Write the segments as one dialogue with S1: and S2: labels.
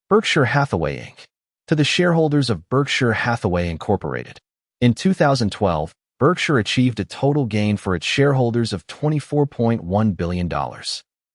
S1: Berkshire Hathaway Inc. To the shareholders of Berkshire Hathaway Incorporated. In 2012, Berkshire achieved a total gain for its shareholders of $24.1 billion.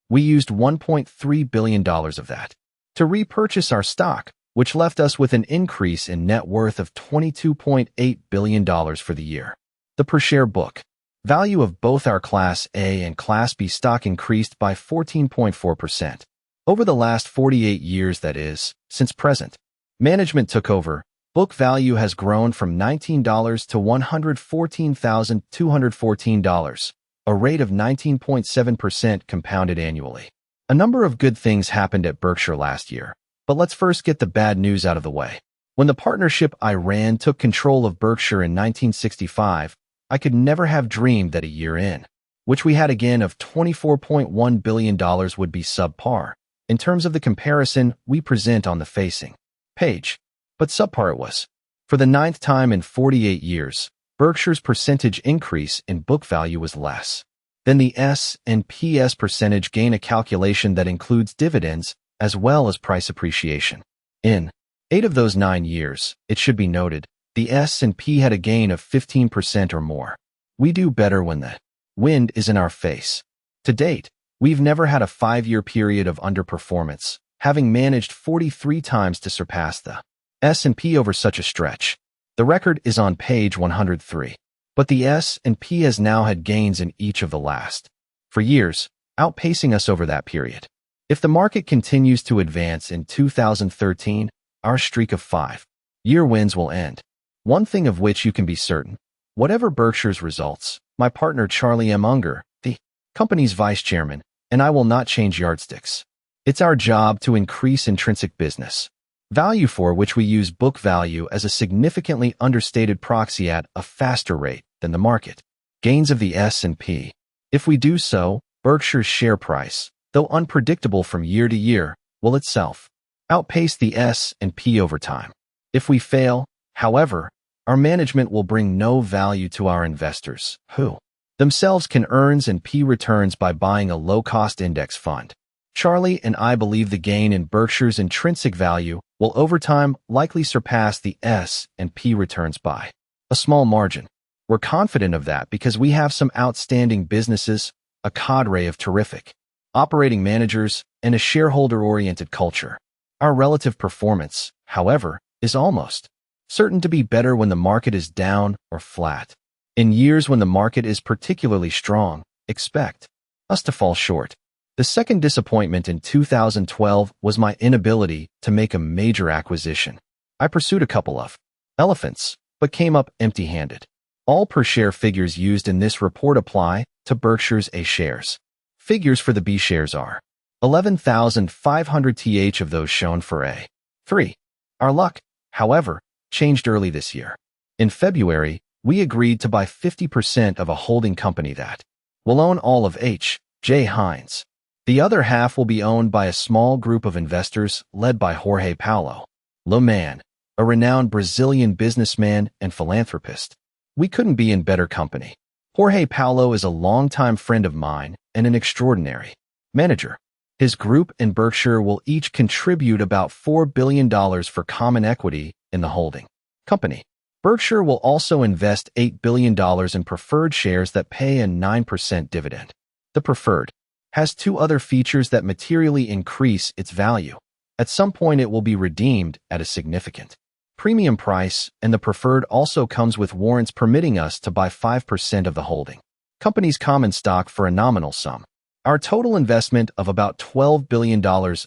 S1: We used $1.3 billion of that to repurchase our stock, which left us with an increase in net worth of $22.8 billion for the year. The per-share book value of both our Class A and Class B stock increased by 14.4%. Over the last 48 years, that is, since present management took over, book value has grown from $19 to $114,214, a rate of 19.7% compounded annually. A number of good things happened at Berkshire last year, but let's first get the bad news out of the way. When the partnership I ran took control of Berkshire in 1965, I could never have dreamed that a year in, which we had a gain of $24.1 billion, would be subpar in terms of the comparison we present on the facing page. But subpar it was. For the 9th time in 48 years, Berkshire's percentage increase in book value was less than the S&P's percentage gain, a calculation that includes dividends as well as price appreciation. In 8 of those 9 years, it should be noted, the S&P had a gain of 15% or more. We do better when the wind is in our face. To date, we've never had a 5-year period of underperformance, having managed 43 times to surpass the S&P over such a stretch. The record is on page 103. But the S&P has now had gains in each of the last 4 years, outpacing us over that period. If the market continues to advance in 2013, our streak of 5-year wins will end. One thing of which you can be certain: whatever Berkshire's results, my partner Charlie M. Unger, the company's vice chairman, and I will not change yardsticks. It's our job to increase intrinsic business value, for which we use book value as a significantly understated proxy at a faster rate than the market gains of the S&P. If we do so, Berkshire's share price, though unpredictable from year to year, will itself outpace the S&P over time. If we fail, however, our management will bring no value to our investors, who themselves can earn S&P returns by buying a low-cost index fund. Charlie and I believe the gain in Berkshire's intrinsic value will over time likely surpass the S&P returns by a small margin. We're confident of that because we have some outstanding businesses, a cadre of terrific operating managers, and a shareholder-oriented culture. Our relative performance, however, is almost certain to be better when the market is down or flat. In years when the market is particularly strong, expect us to fall short. The second disappointment in 2012 was my inability to make a major acquisition. I pursued a couple of elephants, but came up empty-handed. All per-share figures used in this report apply to Berkshire's A shares. Figures for the B shares are 11,500 th of those shown for A3. Our luck, however, changed early this year. In February, we agreed to buy 50% of a holding company that will own all of H.J. Heinz. The other half will be owned by a small group of investors led by Jorge Paulo Lemann, a renowned Brazilian businessman and philanthropist. We couldn't be in better company. Jorge Paulo is a longtime friend of mine and an extraordinary manager. His group and Berkshire will each contribute about $4 billion for common equity in the holding company. Berkshire will also invest $8 billion in preferred shares that pay a 9% dividend. The preferred has 2 other features that materially increase its value. At some point it will be redeemed at a significant premium price, and the preferred also comes with warrants permitting us to buy 5% of the holding company's common stock for a nominal sum. Our total investment of about $12 billion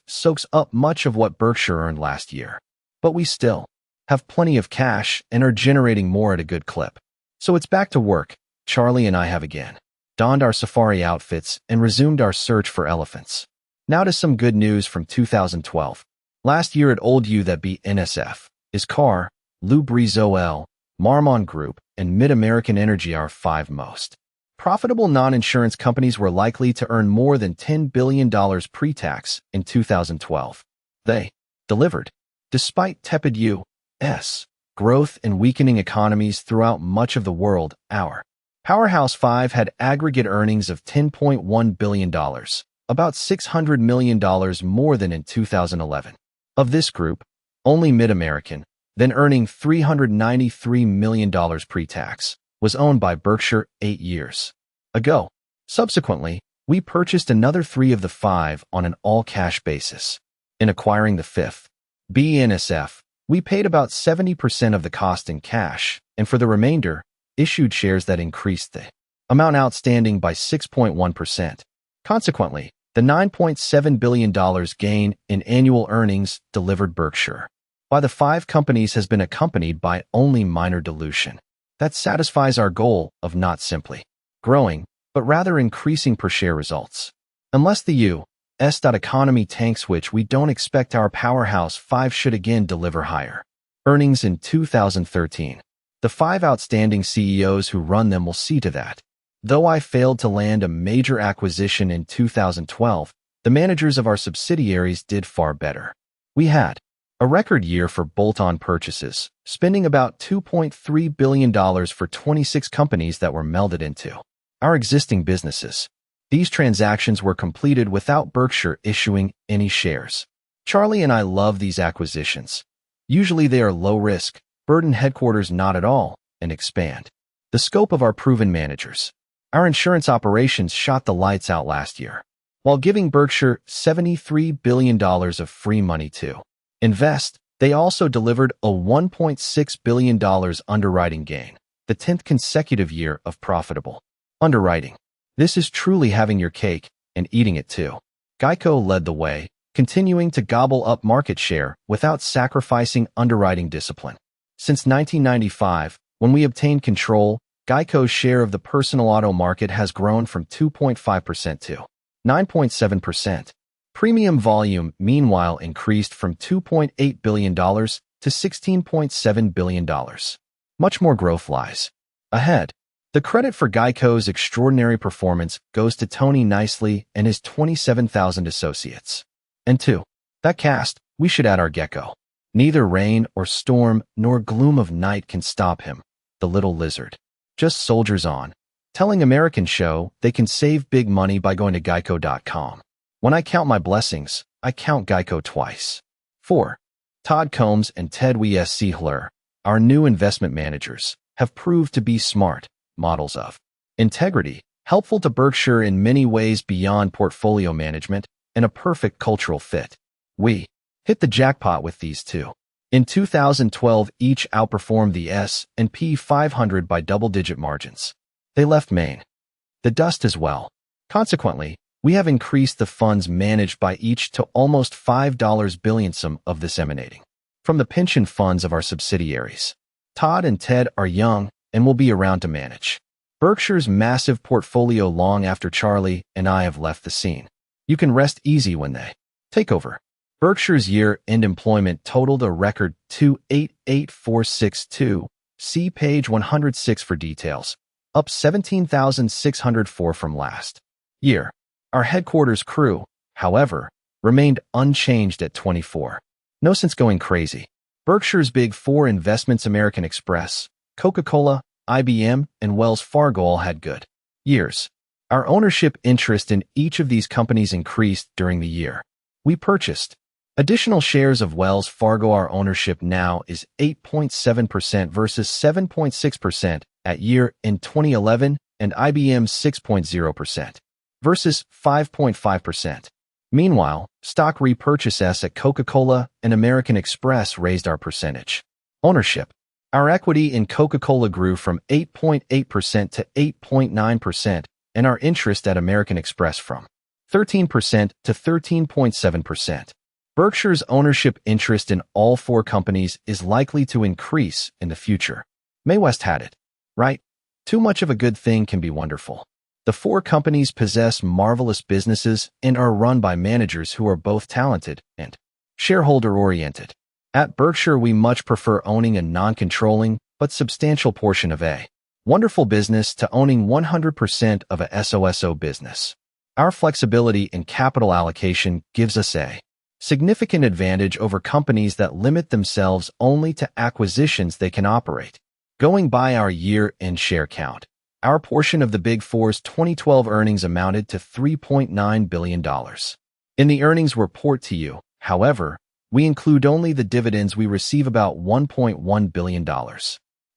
S1: soaks up much of what Berkshire earned last year. But we still have plenty of cash and are generating more at a good clip. So it's back to work. Charlie and I have again donned our safari outfits and resumed our search for elephants. Now to some good news from 2012. Last year at Old U that beat NSF is Carr, Lubrizol, Marmon Group, and Mid-American Energy. Our 5 most profitable non-insurance companies were likely to earn more than $10 billion pre-tax in 2012. They delivered, despite tepid U.S. growth and weakening economies throughout much of the world. Our Powerhouse 5 had aggregate earnings of $10.1 billion, about $600 million more than in 2011. Of this group, only Mid-American, then earning $393 million pre-tax, was owned by Berkshire 8 years ago. Subsequently, we purchased another 3 of the 5 on an all-cash basis. In acquiring the 5th, BNSF, we paid about 70% of the cost in cash, and for the remainder, issued shares that increased the amount outstanding by 6.1%. Consequently, the $9.7 billion gain in annual earnings delivered Berkshire by the 5 companies has been accompanied by only minor dilution. That satisfies our goal of not simply growing, but rather increasing per share results. Unless the U.S. economy tanks, which we don't expect, our powerhouse 5 should again deliver higher earnings in 2013. The 5 outstanding CEOs who run them will see to that. Though I failed to land a major acquisition in 2012, the managers of our subsidiaries did far better. We had a record year for bolt-on purchases, spending about $2.3 billion for 26 companies that were melded into our existing businesses. These transactions were completed without Berkshire issuing any shares. Charlie and I love these acquisitions. Usually they are low-risk, burden headquarters not at all, and expand the scope of our proven managers. Our insurance operations shot the lights out last year, while giving Berkshire $73 billion of free money to invest. They also delivered a $1.6 billion underwriting gain, the 10th consecutive year of profitable underwriting. This is truly having your cake and eating it too. Geico led the way, continuing to gobble up market share without sacrificing underwriting discipline. Since 1995, when we obtained control, Geico's share of the personal auto market has grown from 2.5% to 9.7%. Premium volume, meanwhile, increased from $2.8 billion to $16.7 billion. Much more growth lies ahead. The credit for Geico's extraordinary performance goes to Tony Nicely and his 27,000 associates. And to that cast, we should add our gecko. Neither rain or storm nor gloom of night can stop him, the little lizard. Just soldiers on, telling Americans show they can save big money by going to geico.com. When I count my blessings, I count Geico twice. 4. Todd Combs and Ted Weesler, our new investment managers, have proved to be smart models of integrity, helpful to Berkshire in many ways beyond portfolio management, and a perfect cultural fit. We hit the jackpot with these two. In 2012, each outperformed the S&P 500 by double-digit margins. They left Maine the dust as well. Consequently, we have increased the funds managed by each to almost $5 billion, some of this emanating from the pension funds of our subsidiaries. Todd and Ted are young and will be around to manage Berkshire's massive portfolio long after Charlie and I have left the scene. You can rest easy when they take over. Berkshire's year-end employment totaled a record 288,462. See page 106 for details, up 17,604 from last year. Our headquarters crew, however, remained unchanged at 24. No sense going crazy. Berkshire's Big Four investments, American Express, Coca-Cola, IBM, and Wells Fargo, all had good years. Our ownership interest in each of these companies increased during the year. We purchased additional shares of Wells Fargo. Our ownership now is 8.7% versus 7.6% at year-end 2011, and IBM 6.0% versus 5.5%. Meanwhile, stock repurchases at Coca-Cola and American Express raised our percentage ownership. Our equity in Coca-Cola grew from 8.8% to 8.9%, and our interest at American Express from 13% to 13.7%. Berkshire's ownership interest in all 4 companies is likely to increase in the future. Mae West had it right. Too much of a good thing can be wonderful. The 4 companies possess marvelous businesses and are run by managers who are both talented and shareholder-oriented. At Berkshire, we much prefer owning a non-controlling but substantial portion of a wonderful business to owning 100% of a SOSO business. Our flexibility in capital allocation gives us a significant advantage over companies that limit themselves only to acquisitions they can operate. Going by our year-end share count, our portion of the Big Four's 2012 earnings amounted to $3.9 billion. In the earnings report to you, however, We include only the dividends we receive, about $1.1 billion.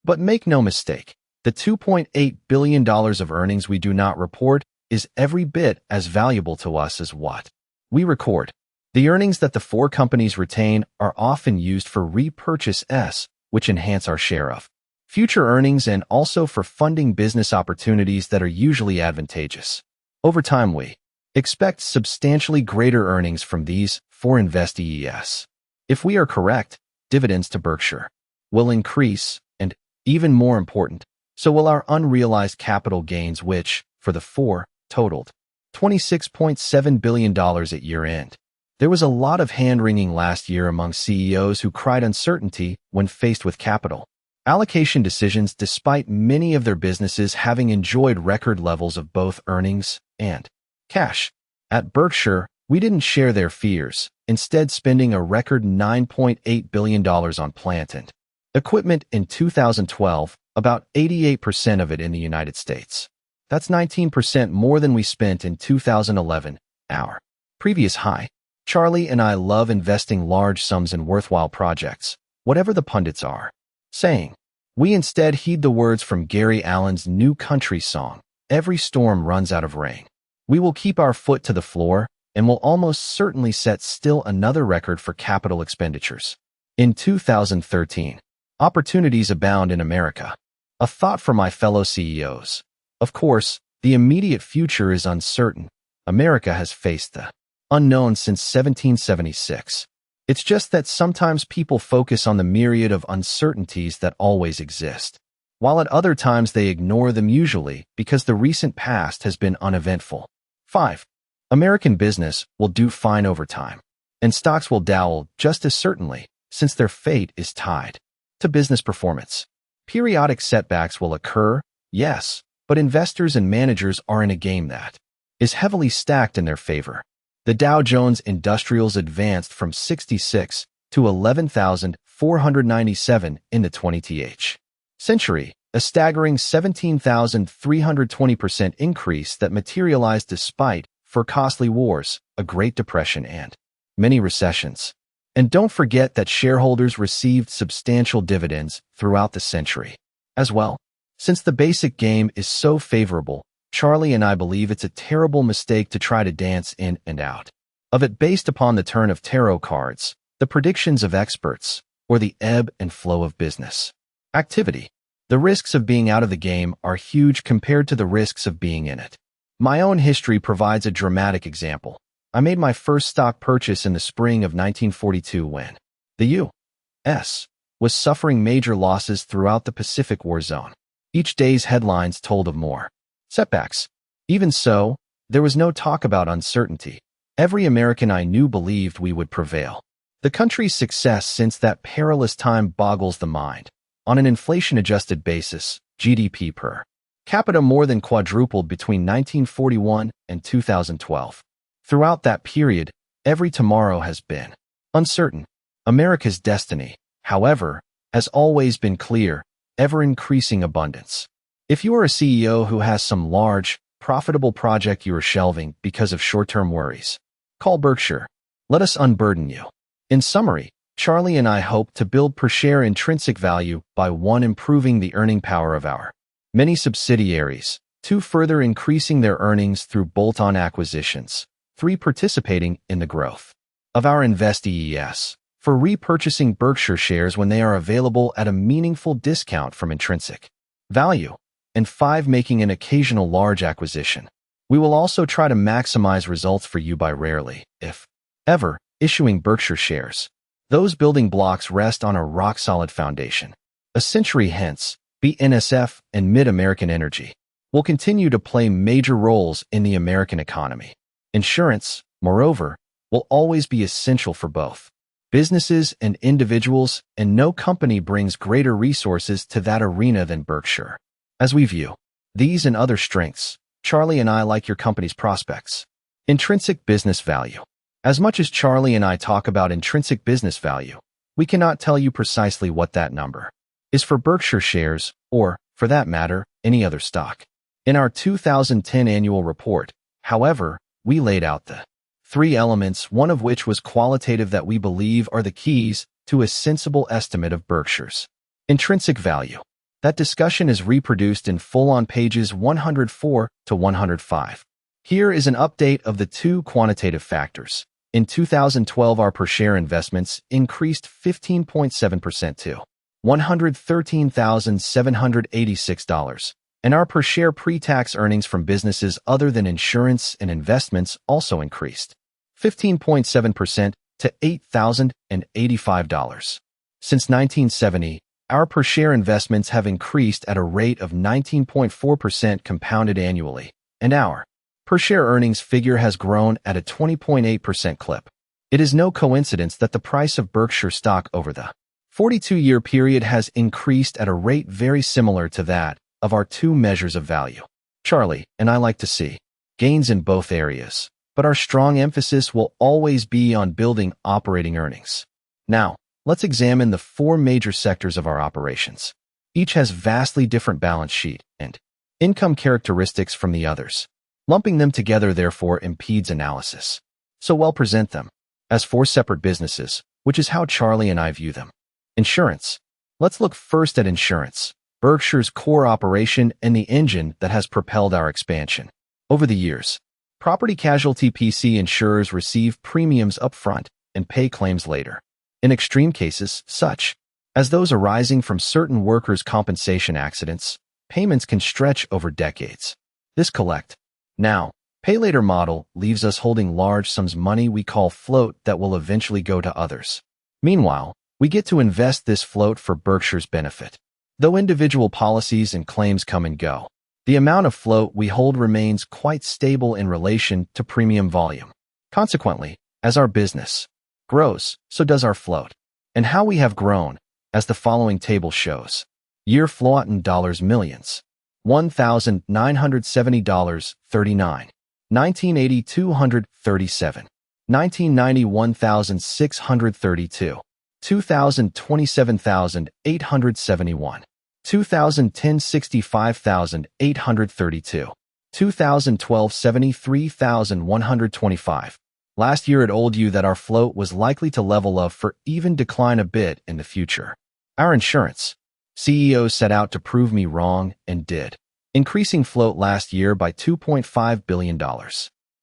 S1: But make no mistake, the $2.8 billion of earnings we do not report is every bit as valuable to us as what we record. The earnings that the four companies retain are often used for repurchases, which enhance our share of future earnings and also for funding business opportunities that are usually advantageous. Over time, we expect substantially greater earnings from these four investees. If we are correct, dividends to Berkshire will increase, and, even more important, so will our unrealized capital gains, which, for the four, totaled $26.7 billion at year-end. There was a lot of hand-wringing last year among CEOs who cried uncertainty when faced with capital allocation decisions, despite many of their businesses having enjoyed record levels of both earnings and cash. At Berkshire, we didn't share their fears, instead spending a record $9.8 billion on plant and equipment in 2012, about 88% of it in the United States. That's 19% more than we spent in 2011, our previous high. Charlie and I love investing large sums in worthwhile projects, whatever the pundits are saying. We instead heed the words from Gary Allan's new country song, "Every storm runs out of rain." We will keep our foot to the floor and will almost certainly set still another record for capital expenditures. In 2013, opportunities abound in America. A thought for my fellow CEOs. Of course, the immediate future is uncertain. America has faced the unknown since 1776. It's just that sometimes people focus on the myriad of uncertainties that always exist, while at other times they ignore them, usually because the recent past has been uneventful. 5. American business will do fine over time, and stocks will dowel just as certainly, since their fate is tied to business performance. Periodic setbacks will occur, yes, but investors and managers are in a game that is heavily stacked in their favor. The Dow Jones Industrials advanced from 66 to 11,497 in the 20th century, a staggering 17,320% increase that materialized despite four costly wars, a Great Depression, and many recessions. And don't forget that shareholders received substantial dividends throughout the century as well. Since the basic game is so favorable, Charlie and I believe it's a terrible mistake to try to dance in and out of it based upon the turn of tarot cards, the predictions of experts, or the ebb and flow of business activity. The risks of being out of the game are huge compared to the risks of being in it. My own history provides a dramatic example. I made my first stock purchase in the spring of 1942 when the U.S. was suffering major losses throughout the Pacific War zone. Each day's headlines told of more setbacks. Even so, there was no talk about uncertainty. Every American I knew believed we would prevail. The country's success since that perilous time boggles the mind. On an inflation-adjusted basis, GDP per capita more than quadrupled between 1941 and 2012. Throughout that period, every tomorrow has been uncertain. America's destiny, however, has always been clear, ever-increasing abundance. If you are a CEO who has some large, profitable project you are shelving because of short-term worries, call Berkshire. Let us unburden you. In summary, Charlie and I hope to build per share intrinsic value by 1. Improving the earning power of our many subsidiaries, 2. Further increasing their earnings through bolt-on acquisitions, 3. Participating in the growth of our investees, 4. Repurchasing Berkshire shares when they are available at a meaningful discount from intrinsic value, and 5. Making an occasional large acquisition. We will also try to maximize results for you by rarely, if ever, issuing Berkshire shares. Those building blocks rest on a rock-solid foundation. A century hence, BNSF and Mid-American Energy will continue to play major roles in the American economy. Insurance, moreover, will always be essential for both businesses and individuals, and no company brings greater resources to that arena than Berkshire. As we view these and other strengths, Charlie and I like your company's prospects. Intrinsic business value. As much as Charlie and I talk about intrinsic business value, we cannot tell you precisely what that number is for Berkshire shares, or, for that matter, any other stock. In our 2010 annual report, however, we laid out the Three elements, one of which was qualitative, that we believe are the keys to a sensible estimate of Berkshire's intrinsic value. That discussion is reproduced in full on pages 104 to 105. Here is an update of the two quantitative factors. In 2012, our per-share investments increased 15.7% to $113,786, and our per-share pre-tax earnings from businesses other than insurance and investments also increased 15.7% to $8,085. Since 1970, our per-share investments have increased at a rate of 19.4% compounded annually, and our per-share earnings figure has grown at a 20.8% clip. It is no coincidence that the price of Berkshire stock over the 42-year period has increased at a rate very similar to that of our two measures of value. Charlie and I like to see gains in both areas, but our strong emphasis will always be on building operating earnings. Now, let's examine the four major sectors of our operations. Each has vastly different balance sheet and income characteristics from the others. Lumping them together, therefore, impedes analysis. So I'll present them as four separate businesses, which is how Charlie and I view them. Insurance. Let's look first at insurance, Berkshire's core operation and the engine that has propelled our expansion. Over the years, property casualty PC insurers receive premiums upfront and pay claims later. In extreme cases, such as those arising from certain workers' compensation accidents, payments can stretch over decades. This collect now, pay later model leaves us holding large sums of money we call float that will eventually go to others. Meanwhile, we get to invest this float for Berkshire's benefit. Though individual policies and claims come and go, the amount of float we hold remains quite stable in relation to premium volume. Consequently, as our business grows, so does our float. And how we have grown, as the following table shows. Year float in dollars millions. $1,970, 39. 1980, 237. 1990, 1,632. 2027,871. 2010, 65,832. 2012, 73,125. Last year it told you that our float was likely to level off or even decline a bit in the future. Our insurance CEOs set out to prove me wrong and did, increasing float last year by $2.5 billion.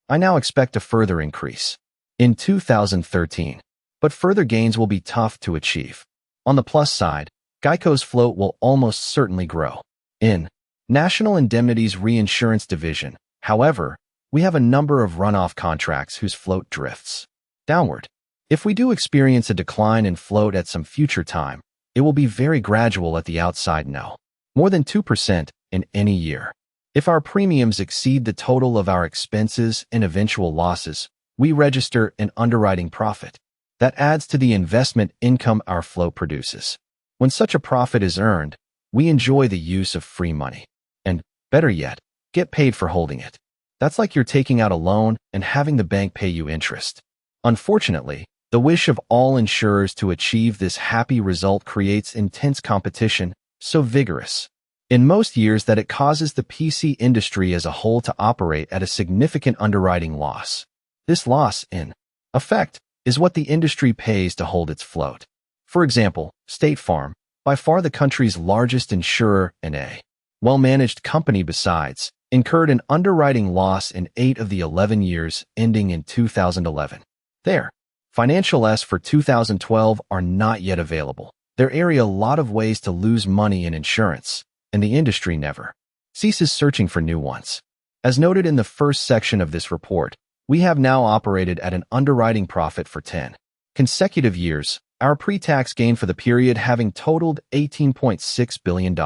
S1: I now expect a further increase in 2013, but further gains will be tough to achieve. On the plus side, Geico's float will almost certainly grow. In National Indemnity's reinsurance division, however, we have a number of runoff contracts whose float drifts downward. If we do experience a decline in float at some future time, it will be very gradual at the outside, no more than 2% in any year. If our premiums exceed the total of our expenses and eventual losses, we register an underwriting profit. That adds to the investment income our float produces. When such a profit is earned, we enjoy the use of free money. And, better yet, get paid for holding it. That's like you're taking out a loan and having the bank pay you interest. Unfortunately, the wish of all insurers to achieve this happy result creates intense competition, so vigorous in most years that it causes the PC industry as a whole to operate at a significant underwriting loss. This loss, in effect, is what the industry pays to hold its float. For example, State Farm, by far the country's largest insurer and a well-managed company besides, incurred an underwriting loss in 8 of the 11 years ending in 2011. Their financials for 2012 are not yet available. There are a lot of ways to lose money in insurance, and the industry never ceases searching for new ones. As noted in the first section of this report, we have now operated at an underwriting profit for 10 consecutive years, our pre-tax gain for the period having totaled $18.6 billion.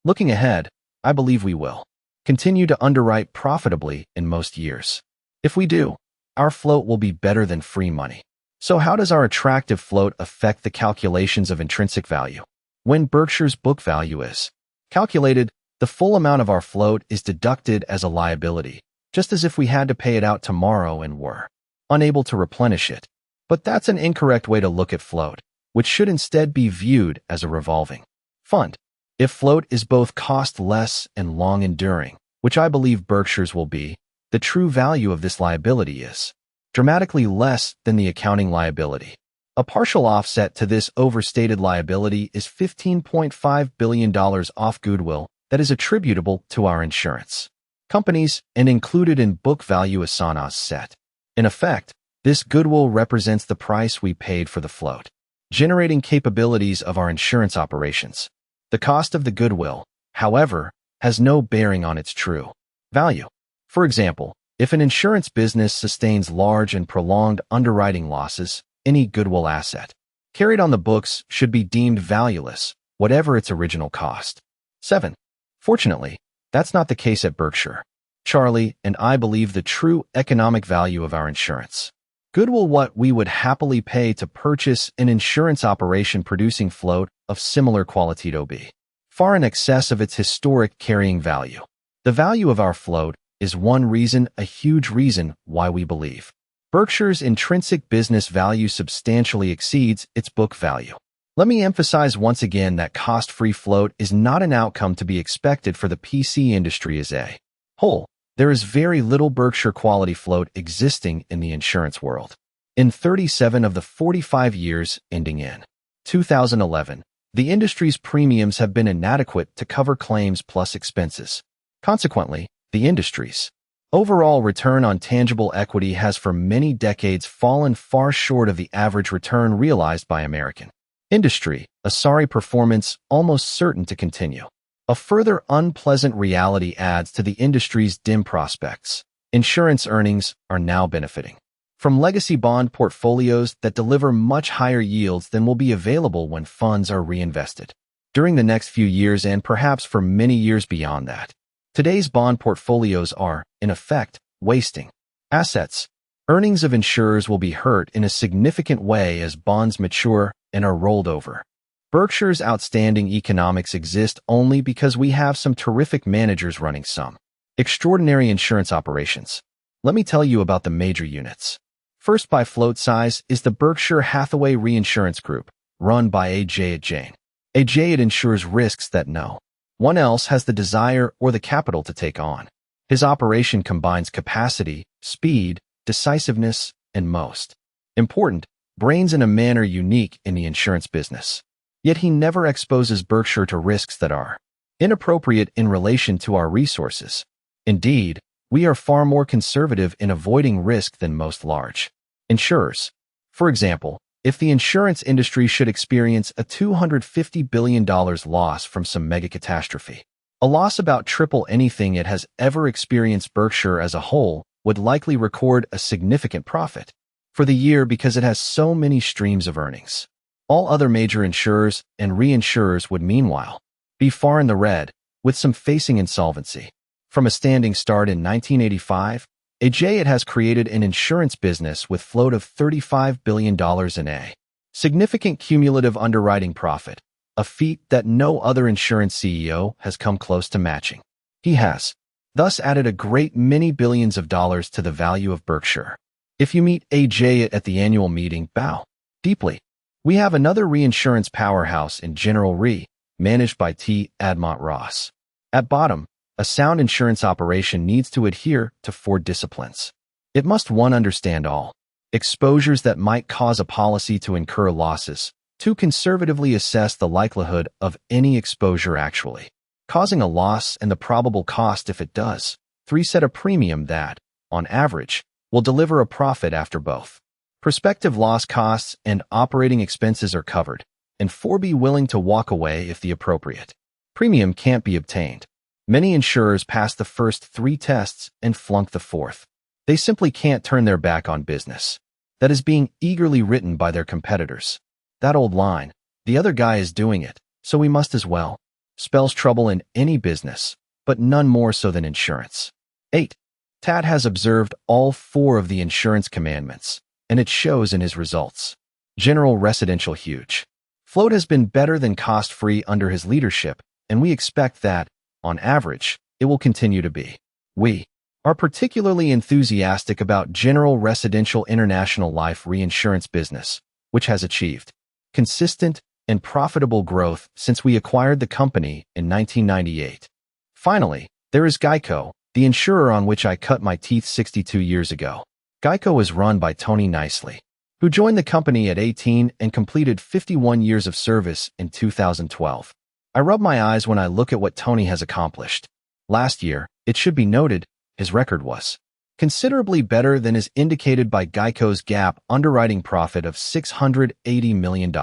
S1: Looking ahead, I believe we will continue to underwrite profitably in most years. If we do, our float will be better than free money. So how does our attractive float affect the calculations of intrinsic value? When Berkshire's book value is calculated, the full amount of our float is deducted as a liability, just as if we had to pay it out tomorrow and were unable to replenish it. But that's an incorrect way to look at float, which should instead be viewed as a revolving fund. If float is both cost-less and long-enduring, which I believe Berkshire's will be, the true value of this liability is dramatically less than the accounting liability. A partial offset to this overstated liability is $15.5 billion off goodwill that is attributable to our insurance companies and included in book value as set. In effect, this goodwill represents the price we paid for the float generating capabilities of our insurance operations. The cost of the goodwill, however, has no bearing on its true value. For example, if an insurance business sustains large and prolonged underwriting losses, any goodwill asset carried on the books should be deemed valueless, whatever its original cost. 7. Fortunately, that's not the case at Berkshire. Charlie and I believe the true economic value of our insurance goodwill, what we would happily pay to purchase an insurance operation producing float of similar quality to be far in excess of its historic carrying value. The value of our float is one reason, a huge reason, why we believe Berkshire's intrinsic business value substantially exceeds its book value. Let me emphasize once again that cost-free float is not an outcome to be expected for the PC industry as a whole. There is very little Berkshire quality float existing in the insurance world. In 37 of the 45 years ending in 2011, the industry's premiums have been inadequate to cover claims plus expenses. Consequently, the industry's overall return on tangible equity has for many decades fallen far short of the average return realized by American industry, a sorry performance almost certain to continue. A further unpleasant reality adds to the industry's dim prospects. Insurance earnings are now benefiting from legacy bond portfolios that deliver much higher yields than will be available when funds are reinvested during the next few years and perhaps for many years beyond that. Today's bond portfolios are, in effect, wasting assets. Earnings of insurers will be hurt in a significant way as bonds mature and are rolled over. Berkshire's outstanding economics exist only because we have some terrific managers running some extraordinary insurance operations. Let me tell you about the major units. First by float size is the Berkshire Hathaway Reinsurance Group, run by A. Jayat Jain. A. Jayat insures risks that no one else has the desire or the capital to take on. His operation combines capacity, speed, decisiveness, and most important, brains in a manner unique in the insurance business. Yet he never exposes Berkshire to risks that are inappropriate in relation to our resources. Indeed, we are far more conservative in avoiding risk than most large insurers. For example, if the insurance industry should experience a $250 billion loss from some mega catastrophe, a loss about triple anything it has ever experienced, Berkshire as a whole would likely record a significant profit for the year because it has so many streams of earnings. All other major insurers and reinsurers would meanwhile be far in the red, with some facing insolvency. From a standing start in 1985, Jayat has created an insurance business with float of $35 billion in a significant cumulative underwriting profit, a feat that no other insurance CEO has come close to matching. He has thus added a great many billions of dollars to the value of Berkshire. If you meet Jayat at the annual meeting, bow deeply. We have another reinsurance powerhouse in General Re, managed by T. Admont Ross. At bottom, a sound insurance operation needs to adhere to 4 disciplines. It must 1. Understand all exposures that might cause a policy to incur losses. 2. Conservatively assess the likelihood of any exposure actually causing a loss and the probable cost if it does. 3. Set a premium that, on average, will deliver a profit after both prospective loss costs and operating expenses are covered. And 4. Be willing to walk away if the appropriate premium can't be obtained. Many insurers pass the first 3 tests and flunk the 4th. They simply can't turn their back on business that is being eagerly written by their competitors. That old line, the other guy is doing it, so we must as well, spells trouble in any business, but none more so than insurance. 8. Tad has observed all 4 of the insurance commandments, and it shows in his results. General Residential huge float has been better than cost-free under his leadership, and we expect that, on average, it will continue to be. We are particularly enthusiastic about General Residential International Life Reinsurance business, which has achieved consistent and profitable growth since we acquired the company in 1998. Finally, there is Geico, the insurer on which I cut my teeth 62 years ago. Geico is run by Tony Nicely, who joined the company at 18 and completed 51 years of service in 2012. I rub my eyes when I look at what Tony has accomplished. Last year, it should be noted, his record was considerably better than is indicated by Geico's GAAP underwriting profit of $680 million.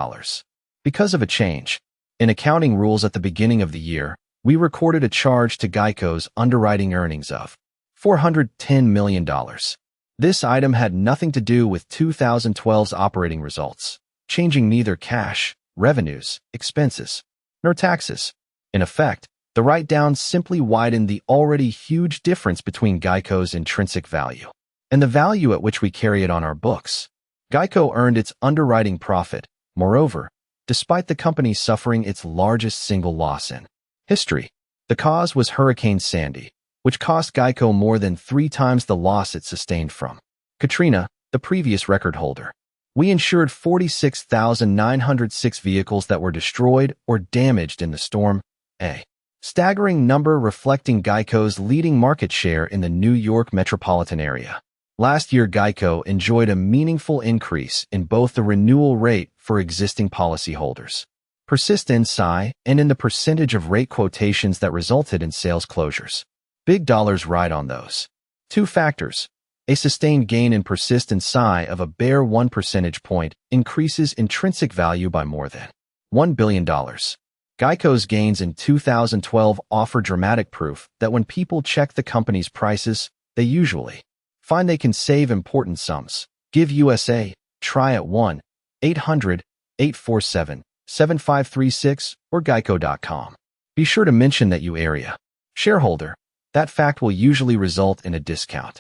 S1: Because of a change in accounting rules at the beginning of the year, we recorded a charge to Geico's underwriting earnings of $410 million. This item had nothing to do with 2012's operating results, changing neither cash, revenues, expenses, nor taxes. In effect, the write-down simply widened the already huge difference between Geico's intrinsic value and the value at which we carry it on our books. Geico earned its underwriting profit, moreover, despite the company suffering its largest single loss in history. The cause was Hurricane Sandy, which cost Geico more than 3 times the loss it sustained from Katrina, the previous record holder. We insured 46,906 vehicles that were destroyed or damaged in the storm, a staggering number reflecting Geico's leading market share in the New York metropolitan area. Last year, Geico enjoyed a meaningful increase in both the renewal rate for existing policyholders, persistency, and in the percentage of rate quotations that resulted in sales closures. Big dollars ride on those 2 factors. A sustained gain in persistency of a bare 1 percentage point increases intrinsic value by more than $1 billion. Geico's gains in 2012 offer dramatic proof that when people check the company's prices, they usually find they can save important sums. Give us a try at 1-800-847-7536 or geico.com. Be sure to mention that you area shareholder. That fact will usually result in a discount.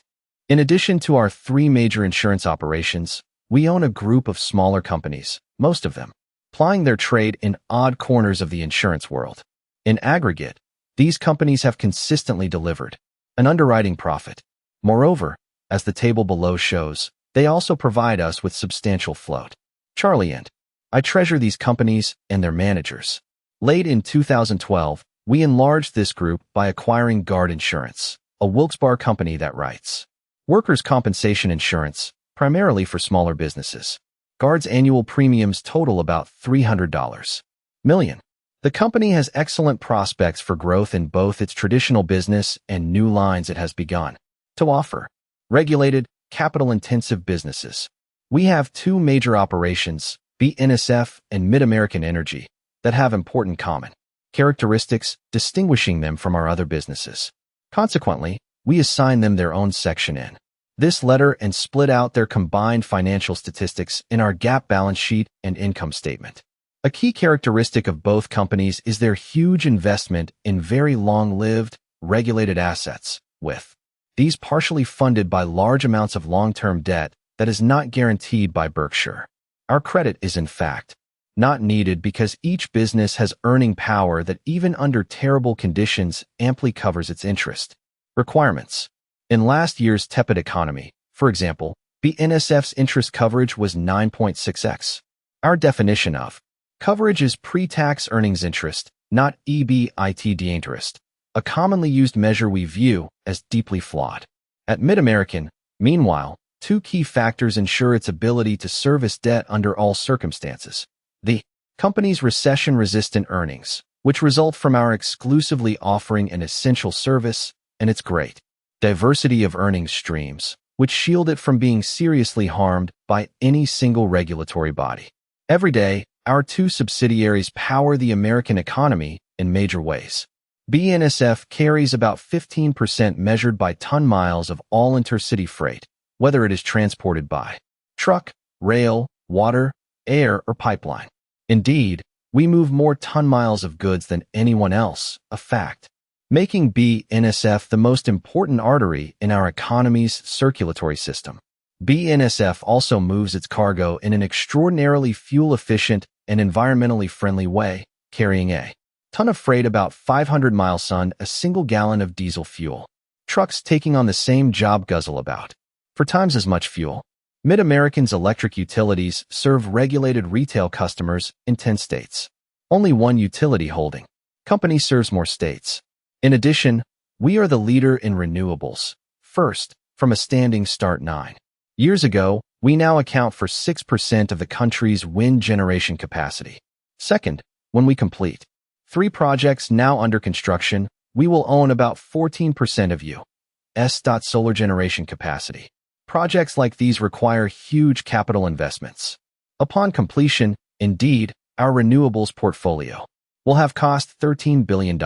S1: In addition to our 3 major insurance operations, we own a group of smaller companies, most of them plying their trade in odd corners of the insurance world. In aggregate, these companies have consistently delivered an underwriting profit. Moreover, as the table below shows, they also provide us with substantial float. Charlie and I treasure these companies and their managers. Late in 2012, we enlarged this group by acquiring Guard Insurance, a Wilkes-Barre company that writes workers' compensation insurance, primarily for smaller businesses. Guard's annual premiums total about $300 million. The company has excellent prospects for growth in both its traditional business and new lines it has begun to offer. Regulated, capital-intensive businesses. We have 2 major operations, BNSF and Mid-American Energy, that have important common characteristics distinguishing them from our other businesses. Consequently, we assign them their own section in this letter and split out their combined financial statistics in our GAAP balance sheet and income statement. A key characteristic of both companies is their huge investment in very long-lived, regulated assets, with these partially funded by large amounts of long-term debt that is not guaranteed by Berkshire. Our credit is, in fact, not needed because each business has earning power that even under terrible conditions amply covers its interest requirements. In last year's tepid economy, for example, BNSF's interest coverage was 9.6x. Our definition of coverage is pre-tax earnings interest, not EBITDA interest, a commonly used measure we view as deeply flawed. At Mid-American, meanwhile, 2 key factors ensure its ability to service debt under all circumstances. The company's recession-resistant earnings, which result from our exclusively offering an essential service, and its great diversity of earnings streams, which shield it from being seriously harmed by any single regulatory body. Every day, our 2 subsidiaries power the American economy in major ways. BNSF carries about 15% measured by ton miles of all intercity freight, whether it is transported by truck, rail, water, air, or pipeline. Indeed, we move more ton miles of goods than anyone else, a fact, making BNSF the most important artery in our economy's circulatory system. BNSF also moves its cargo in an extraordinarily fuel-efficient and environmentally friendly way, carrying a ton of freight about 500 miles on a single gallon of diesel fuel. Trucks taking on the same job guzzle about 4 times as much fuel. Mid-American's electric utilities serve regulated retail customers in 10 states. Only one utility holding company serves more states. In addition, we are the leader in renewables, first, from a standing start 9 Years ago, we now account for 6% of the country's wind generation capacity. Second, when we complete 3 projects now under construction, we will own about 14% of U.S. solar generation capacity. Projects like these require huge capital investments. Upon completion, indeed, our renewables portfolio will have cost $13 billion.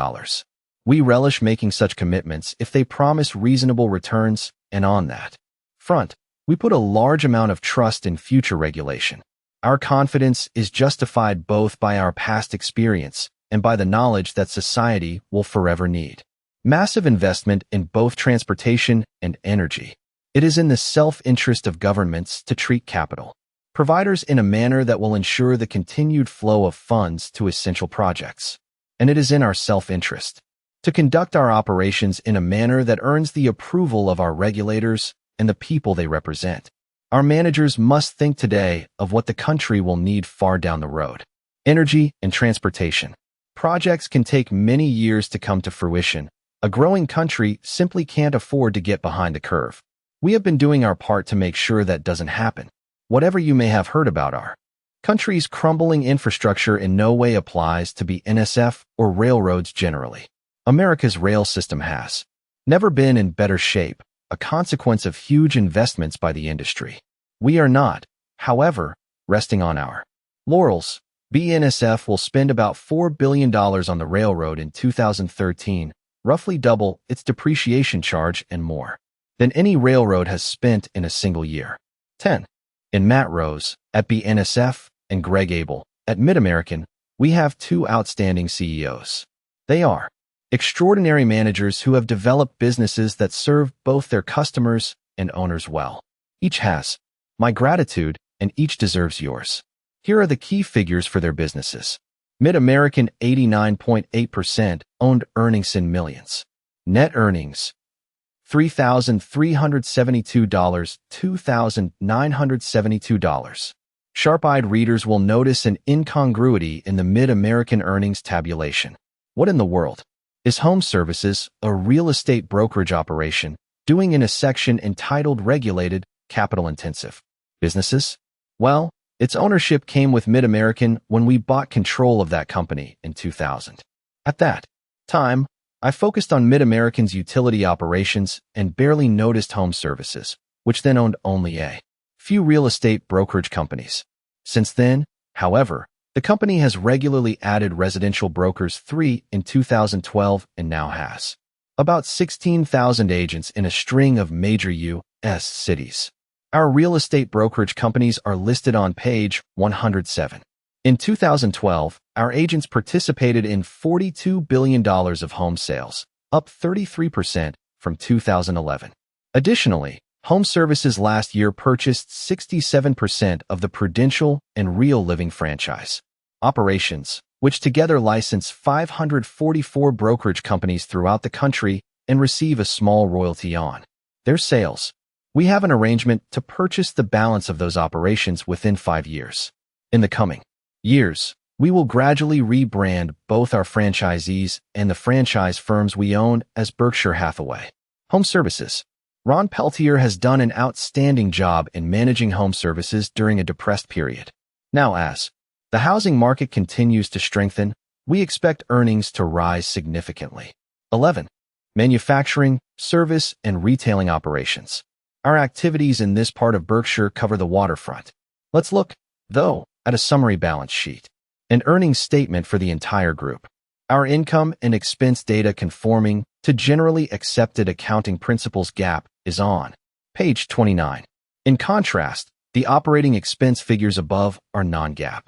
S1: We relish making such commitments if they promise reasonable returns, and on that front, we put a large amount of trust in future regulation. Our confidence is justified both by our past experience and by the knowledge that society will forever need massive investment in both transportation and energy. It is in the self-interest of governments to treat capital providers in a manner that will ensure the continued flow of funds to essential projects. And it is in our self-interest to conduct our operations in a manner that earns the approval of our regulators and the people they represent. Our managers must think today of what the country will need far down the road. Energy and transportation projects can take many years to come to fruition. A growing country simply can't afford to get behind the curve. We have been doing our part to make sure that doesn't happen. Whatever you may have heard about our country's crumbling infrastructure in no way applies to BNSF or railroads generally. America's rail system has never been in better shape, a consequence of huge investments by the industry. We are not, however, resting on our laurels. BNSF will spend about $4 billion on the railroad in 2013, roughly double its depreciation charge and more than any railroad has spent in a single year. 10. In Matt Rose at BNSF and Greg Abel at MidAmerican, we have 2 outstanding CEOs. They are extraordinary managers who have developed businesses that serve both their customers and owners well. Each has my gratitude, and each deserves yours. Here are the key figures for their businesses. MidAmerican 89.8% owned earnings in millions. Net earnings $3,372, $2,972. Sharp-eyed readers will notice an incongruity in the MidAmerican earnings tabulation. What in the world is Home Services, a real estate brokerage operation, doing in a section entitled Regulated, Capital-Intensive Businesses? Well, its ownership came with MidAmerican when we bought control of that company in 2000. At that time, I focused on MidAmerican's utility operations and barely noticed Home Services, which then owned only a few real estate brokerage companies. Since then, however, the company has regularly added residential brokers, 3 in 2012, and now has about 16,000 agents in a string of major U.S. cities. Our real estate brokerage companies are listed on page 107. In 2012, our agents participated in $42 billion of home sales, up 33% from 2011. Additionally, Home Services last year purchased 67% of the Prudential and Real Living franchise operations, which together license 544 brokerage companies throughout the country and receive a small royalty on their sales. We have an arrangement to purchase the balance of those operations within 5 years. In the coming years, we will gradually rebrand both our franchisees and the franchise firms we own as Berkshire Hathaway Home Services. Ron Peltier has done an outstanding job in managing Home Services during a depressed period. Now, as the housing market continues to strengthen, we expect earnings to rise significantly. 11. Manufacturing, service, and retailing operations. Our activities in this part of Berkshire cover the waterfront. Let's look, though, at a summary balance sheet, an earnings statement for the entire group. Our income and expense data conforming to generally accepted accounting principles GAAP is on page 29. In contrast, the operating expense figures above are non-GAAP.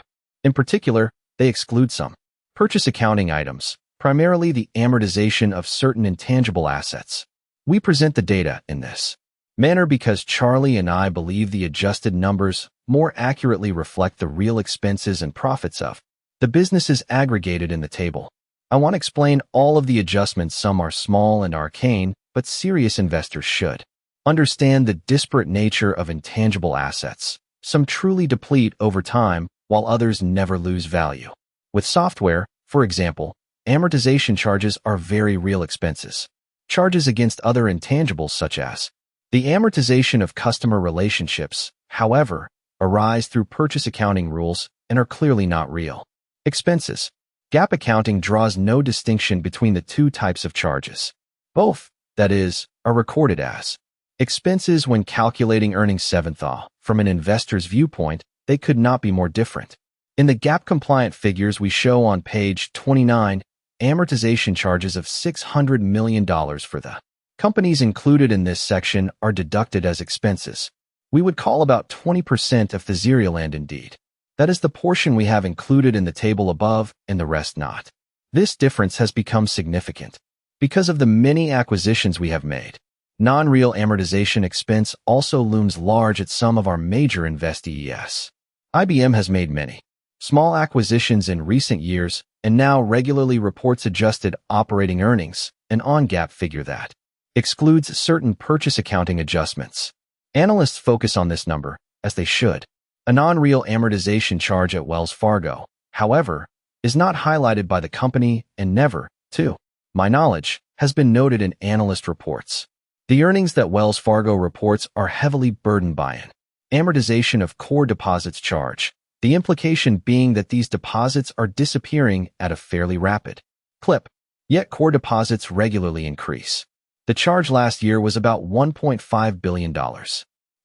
S1: In particular, they exclude some purchase accounting items, primarily the amortization of certain intangible assets. We present the data in this manner because Charlie and I believe the adjusted numbers more accurately reflect the real expenses and profits of the businesses aggregated in the table. I want to explain all of the adjustments. Some are small and arcane, but serious investors should understand the disparate nature of intangible assets. Some truly deplete over time, while others never lose value. With software, for example, amortization charges are very real expenses. Charges against other intangibles such as The amortization of customer relationships, however, arise through purchase accounting rules and are clearly not real. Expenses. GAAP accounting draws no distinction between the two types of charges. Both, that is, are recorded as expenses when calculating earnings seventh AW. From an investor's viewpoint, they could not be more different. In the GAAP-compliant figures we show on page 29, amortization charges of $600 million for the companies included in this section are deducted as expenses. We would call about 20% of the zero land indeed. That is the portion we have included in the table above and the rest not. This difference has become significant because of the many acquisitions we have made. Non-real amortization expense also looms large at some of our major investees. IBM has made many small acquisitions in recent years and now regularly reports adjusted operating earnings, an on-GAAP figure that excludes certain purchase accounting adjustments. Analysts focus on this number, as they should. A non-real amortization charge at Wells Fargo, however, is not highlighted by the company and never, to my knowledge, has been noted in analyst reports. The earnings that Wells Fargo reports are heavily burdened by an amortization of core deposits charge, the implication being that these deposits are disappearing at a fairly rapid clip, yet core deposits regularly increase. The charge last year was about $1.5 billion.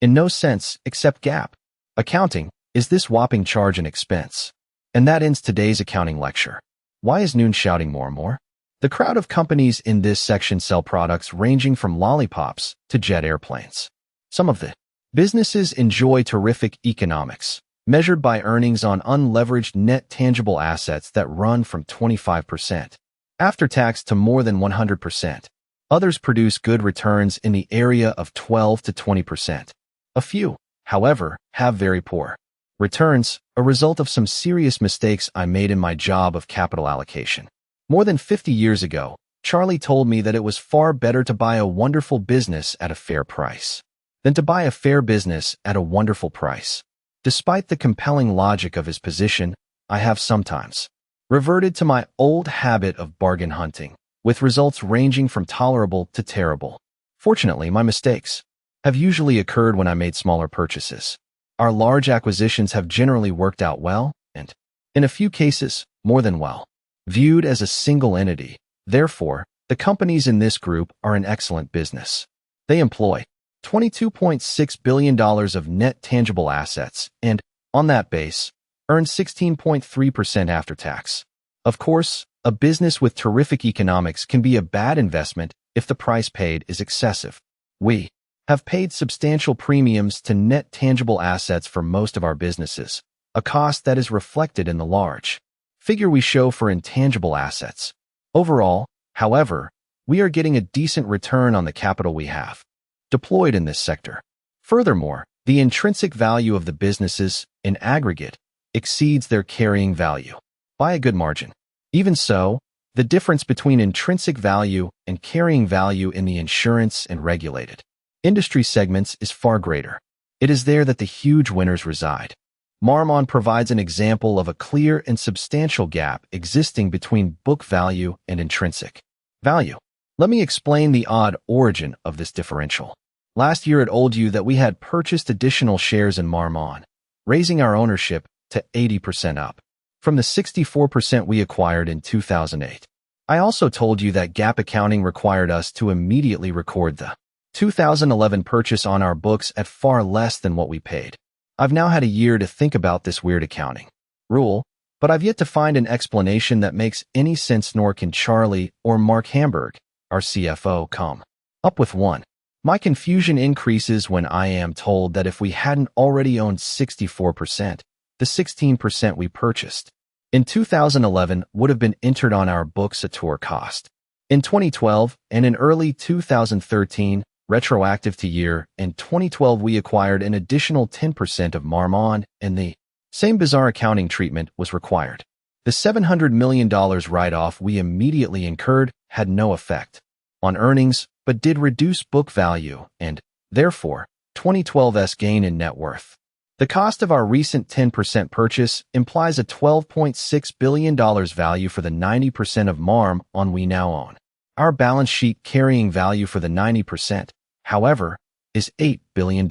S1: In no sense, except GAAP accounting, is this whopping charge an expense. And that ends today's accounting lecture. Why is Noon shouting more and more? The crowd of companies in this section sell products ranging from lollipops to jet airplanes. Some of the businesses enjoy terrific economics, measured by earnings on unleveraged net tangible assets that run from 25% after tax to more than 100%. Others produce good returns in the area of 12 to 20%. A few, however, have very poor returns, a result of some serious mistakes I made in my job of capital allocation. More than 50 years ago, Charlie told me that it was far better to buy a wonderful business at a fair price than to buy a fair business at a wonderful price. Despite the compelling logic of his position, I have sometimes reverted to my old habit of bargain hunting, with results ranging from tolerable to terrible. Fortunately, my mistakes have usually occurred when I made smaller purchases. Our large acquisitions have generally worked out well, and, in a few cases, more than well. Viewed as a single entity, therefore, the companies in this group are an excellent business. They employ $22.6 billion of net tangible assets and, on that base, earn 16.3% after tax. Of course, a business with terrific economics can be a bad investment if the price paid is excessive. We have paid substantial premiums to net tangible assets for most of our businesses, a cost that is reflected in the large figure we show for intangible assets. Overall, however, we are getting a decent return on the capital we have deployed in this sector. Furthermore, the intrinsic value of the businesses, in aggregate, exceeds their carrying value by a good margin. Even so, the difference between intrinsic value and carrying value in the insurance and regulated industry segments is far greater. It is there that the huge winners reside. Marmon provides an example of a clear and substantial gap existing between book value and intrinsic value. Let me explain the odd origin of this differential. Last year it told you that we had purchased additional shares in Marmon, raising our ownership to 80% up from the 64% we acquired in 2008. I also told you that GAAP accounting required us to immediately record the 2011 purchase on our books at far less than what we paid. I've now had a year to think about this weird accounting rule, but I've yet to find an explanation that makes any sense, nor can Charlie or Mark Hamburg, our CFO, come up with one. My confusion increases when I am told that if we hadn't already owned 64%, the 16% we purchased in 2011 would have been entered on our books at tour cost. In 2012 and in early 2013, retroactive to year, in 2012 we acquired an additional 10% of Marmon, and the same bizarre accounting treatment was required. The $700 million write-off we immediately incurred had no effect on earnings, but did reduce book value and, therefore, 2012's gain in net worth. The cost of our recent 10% purchase implies a $12.6 billion value for the 90% of Marmon we now own. Our balance sheet carrying value for the 90%, however, is $8 billion.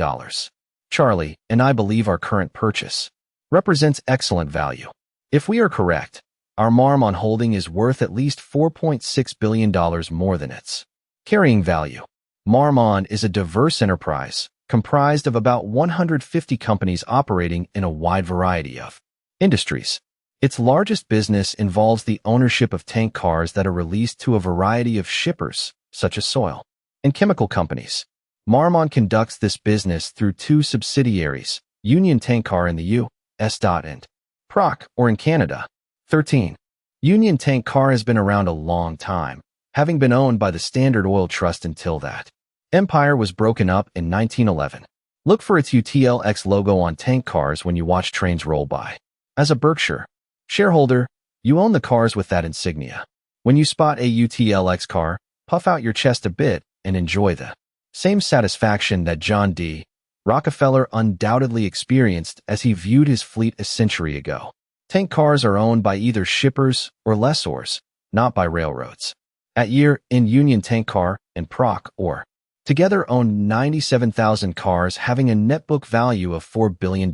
S1: Charlie and I believe our current purchase represents excellent value. If we are correct, our Marmon holding is worth at least $4.6 billion more than its carrying value. Marmon is a diverse enterprise comprised of about 150 companies operating in a wide variety of industries. Its largest business involves the ownership of tank cars that are released to a variety of shippers, such as soil and chemical companies. Marmon conducts this business through two subsidiaries, Union Tank Car in the U.S. and Proc, or in Canada. 13. Union Tank Car has been around a long time, having been owned by the Standard Oil Trust until that empire was broken up in 1911. Look for its UTLX logo on tank cars when you watch trains roll by. As a Berkshire shareholder, you own the cars with that insignia. When you spot a UTLX car, puff out your chest a bit and enjoy the same satisfaction that John D. Rockefeller undoubtedly experienced as he viewed his fleet a century ago. Tank cars are owned by either shippers or lessors, not by railroads. At year-end, Union Tank Car and Proc, or together, own 97,000 cars having a net book value of $4 billion.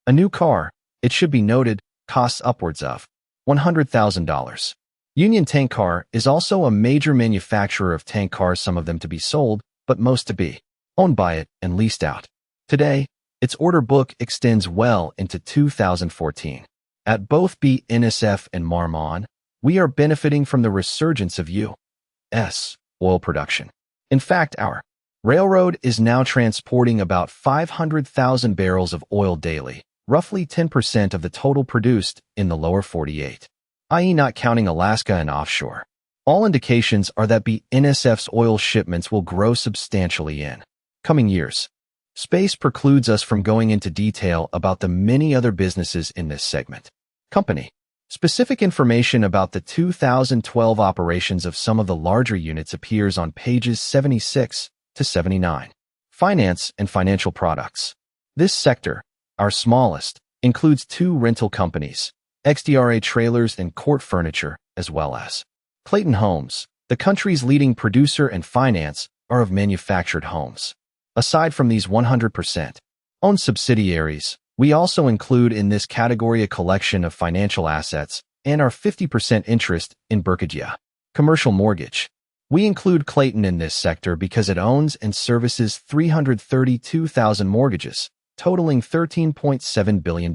S1: A new car, it should be noted, costs upwards of $100,000. Union Tank Car is also a major manufacturer of tank cars, some of them to be sold, but most to be owned by it and leased out. Today, its order book extends well into 2014. At both BNSF and Marmon, we are benefiting from the resurgence of U.S. oil production. In fact, our railroad is now transporting about 500,000 barrels of oil daily, roughly 10% of the total produced in the lower 48, i.e. not counting Alaska and offshore. All indications are that BNSF's oil shipments will grow substantially in coming years. Space precludes us from going into detail about the many other businesses in this segment. Company. Specific information about the 2012 operations of some of the larger units appears on pages 76 to 79. Finance and financial products. This sector, our smallest, includes two rental companies, XDRA Trailers and Court Furniture, as well as Clayton Homes. The country's leading producer and finance are of manufactured homes. Aside from these 100% owned subsidiaries, we also include in this category a collection of financial assets and our 50% interest in Berkshire Commercial Mortgage. We include Clayton in this sector because it owns and services 332,000 mortgages, totaling $13.7 billion.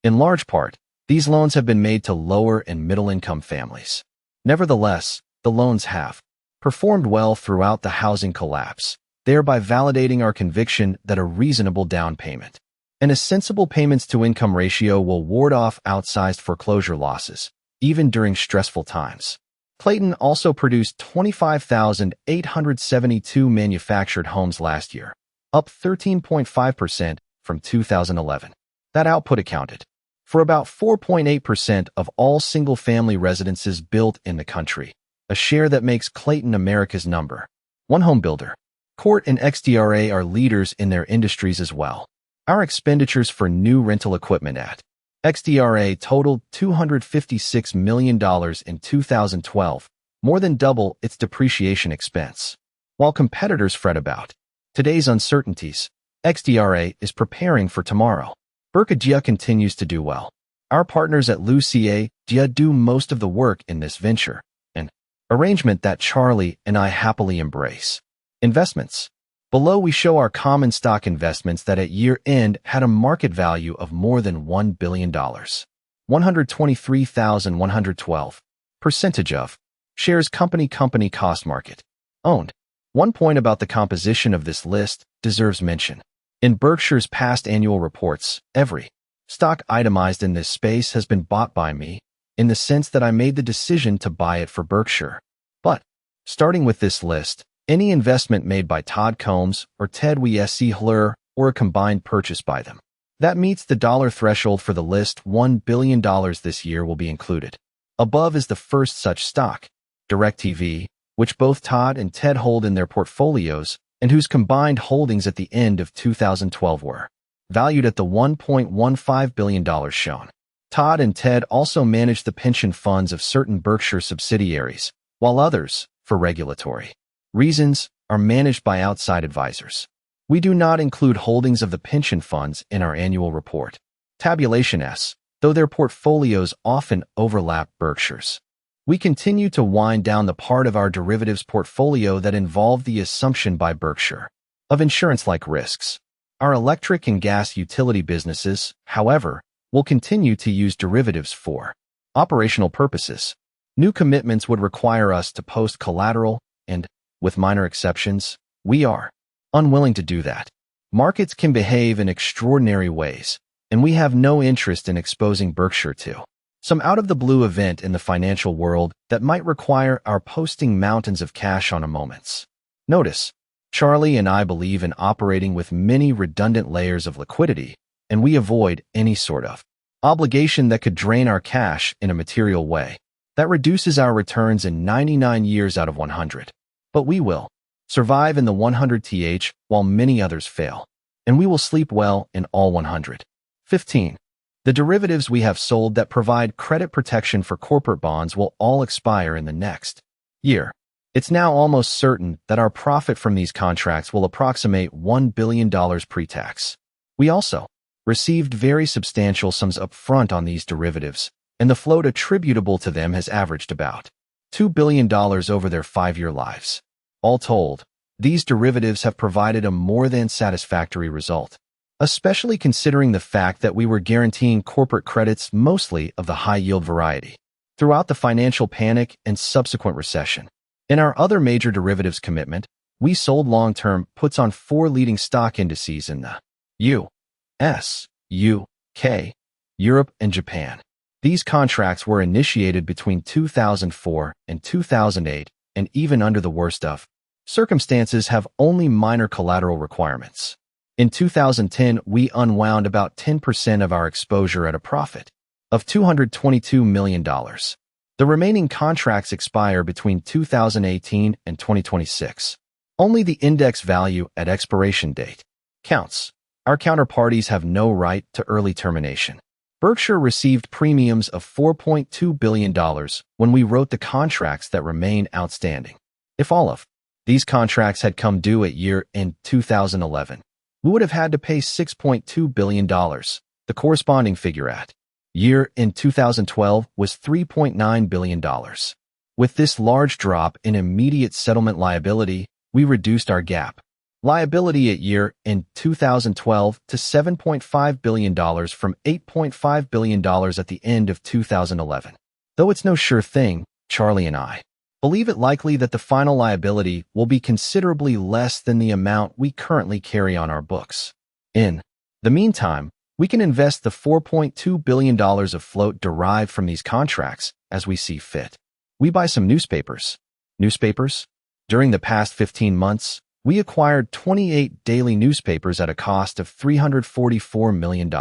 S1: In large part, these loans have been made to lower and middle-income families. Nevertheless, the loans have performed well throughout the housing collapse, thereby validating our conviction that a reasonable down payment and a sensible payments-to-income ratio will ward off outsized foreclosure losses, even during stressful times. Clayton also produced 25,872 manufactured homes last year, up 13.5% from 2011. That output accounted for about 4.8% of all single-family residences built in the country, a share that makes Clayton America's number one home builder. Court and XDRA are leaders in their industries as well. Our expenditures for new rental equipment at XDRA totaled $256 million in 2012, more than double its depreciation expense. While competitors fret about today's uncertainties, XDRA is preparing for tomorrow. Berkshire continues to do well. Our partners at Lucia do most of the work in this venture, an arrangement that Charlie and I happily embrace. Investments. Below we show our common stock investments that at year-end had a market value of more than $1 billion. 123,112. Percentage of shares company cost market owned. One point about the composition of this list deserves mention. In Berkshire's past annual reports, every stock itemized in this space has been bought by me, in the sense that I made the decision to buy it for Berkshire. But, starting with this list, any investment made by Todd Combs or Ted Weesey or a combined purchase by them that meets the dollar threshold for the list, $1 billion this year will be included. Above is the first such stock, DirecTV, which both Todd and Ted hold in their portfolios and whose combined holdings at the end of 2012 were valued at the $1.15 billion shown. Todd and Ted also manage the pension funds of certain Berkshire subsidiaries, while others, for regulatory reasons, are managed by outside advisors. We do not include holdings of the pension funds in our annual report. Tabulation S, though their portfolios often overlap Berkshire's. We continue to wind down the part of our derivatives portfolio that involved the assumption by Berkshire of insurance-like risks. Our electric and gas utility businesses, however, will continue to use derivatives for operational purposes. New commitments would require us to post collateral and, with minor exceptions, we are unwilling to do that. Markets can behave in extraordinary ways, and we have no interest in exposing Berkshire to some out-of-the-blue event in the financial world that might require our posting mountains of cash on a moment's notice. Charlie and I believe in operating with many redundant layers of liquidity, and we avoid any sort of obligation that could drain our cash in a material way that reduces our returns in 99 years out of 100. But we will survive in the 100th while many others fail, and we will sleep well in all 100. 15. The derivatives we have sold that provide credit protection for corporate bonds will all expire in the next year. It's now almost certain that our profit from these contracts will approximate $1 billion pre-tax. We also received very substantial sums up front on these derivatives, and the float attributable to them has averaged about $2 billion over their 5-year lives. All told, these derivatives have provided a more than satisfactory result, especially considering the fact that we were guaranteeing corporate credits mostly of the high-yield variety throughout the financial panic and subsequent recession. In our other major derivatives commitment, we sold long-term puts on 4 leading stock indices in the U.S., UK, Europe, and Japan. These contracts were initiated between 2004 and 2008, and even under the worst of circumstances have only minor collateral requirements. In 2010, we unwound about 10% of our exposure at a profit of $222 million. The remaining contracts expire between 2018 and 2026. Only the index value at expiration date counts. Our counterparties have no right to early termination. Berkshire received premiums of $4.2 billion when we wrote the contracts that remain outstanding. If all of these contracts had come due at year-end 2011, we would have had to pay $6.2 billion. The corresponding figure at year-end 2012 was $3.9 billion. With this large drop in immediate settlement liability, we reduced our gap liability at year-end 2012 to $7.5 billion from $8.5 billion at the end of 2011. Though it's no sure thing, Charlie and I believe it likely that the final liability will be considerably less than the amount we currently carry on our books. In the meantime, we can invest the $4.2 billion of float derived from these contracts as we see fit. We buy some newspapers. During the past 15 months, we acquired 28 daily newspapers at a cost of $344 million.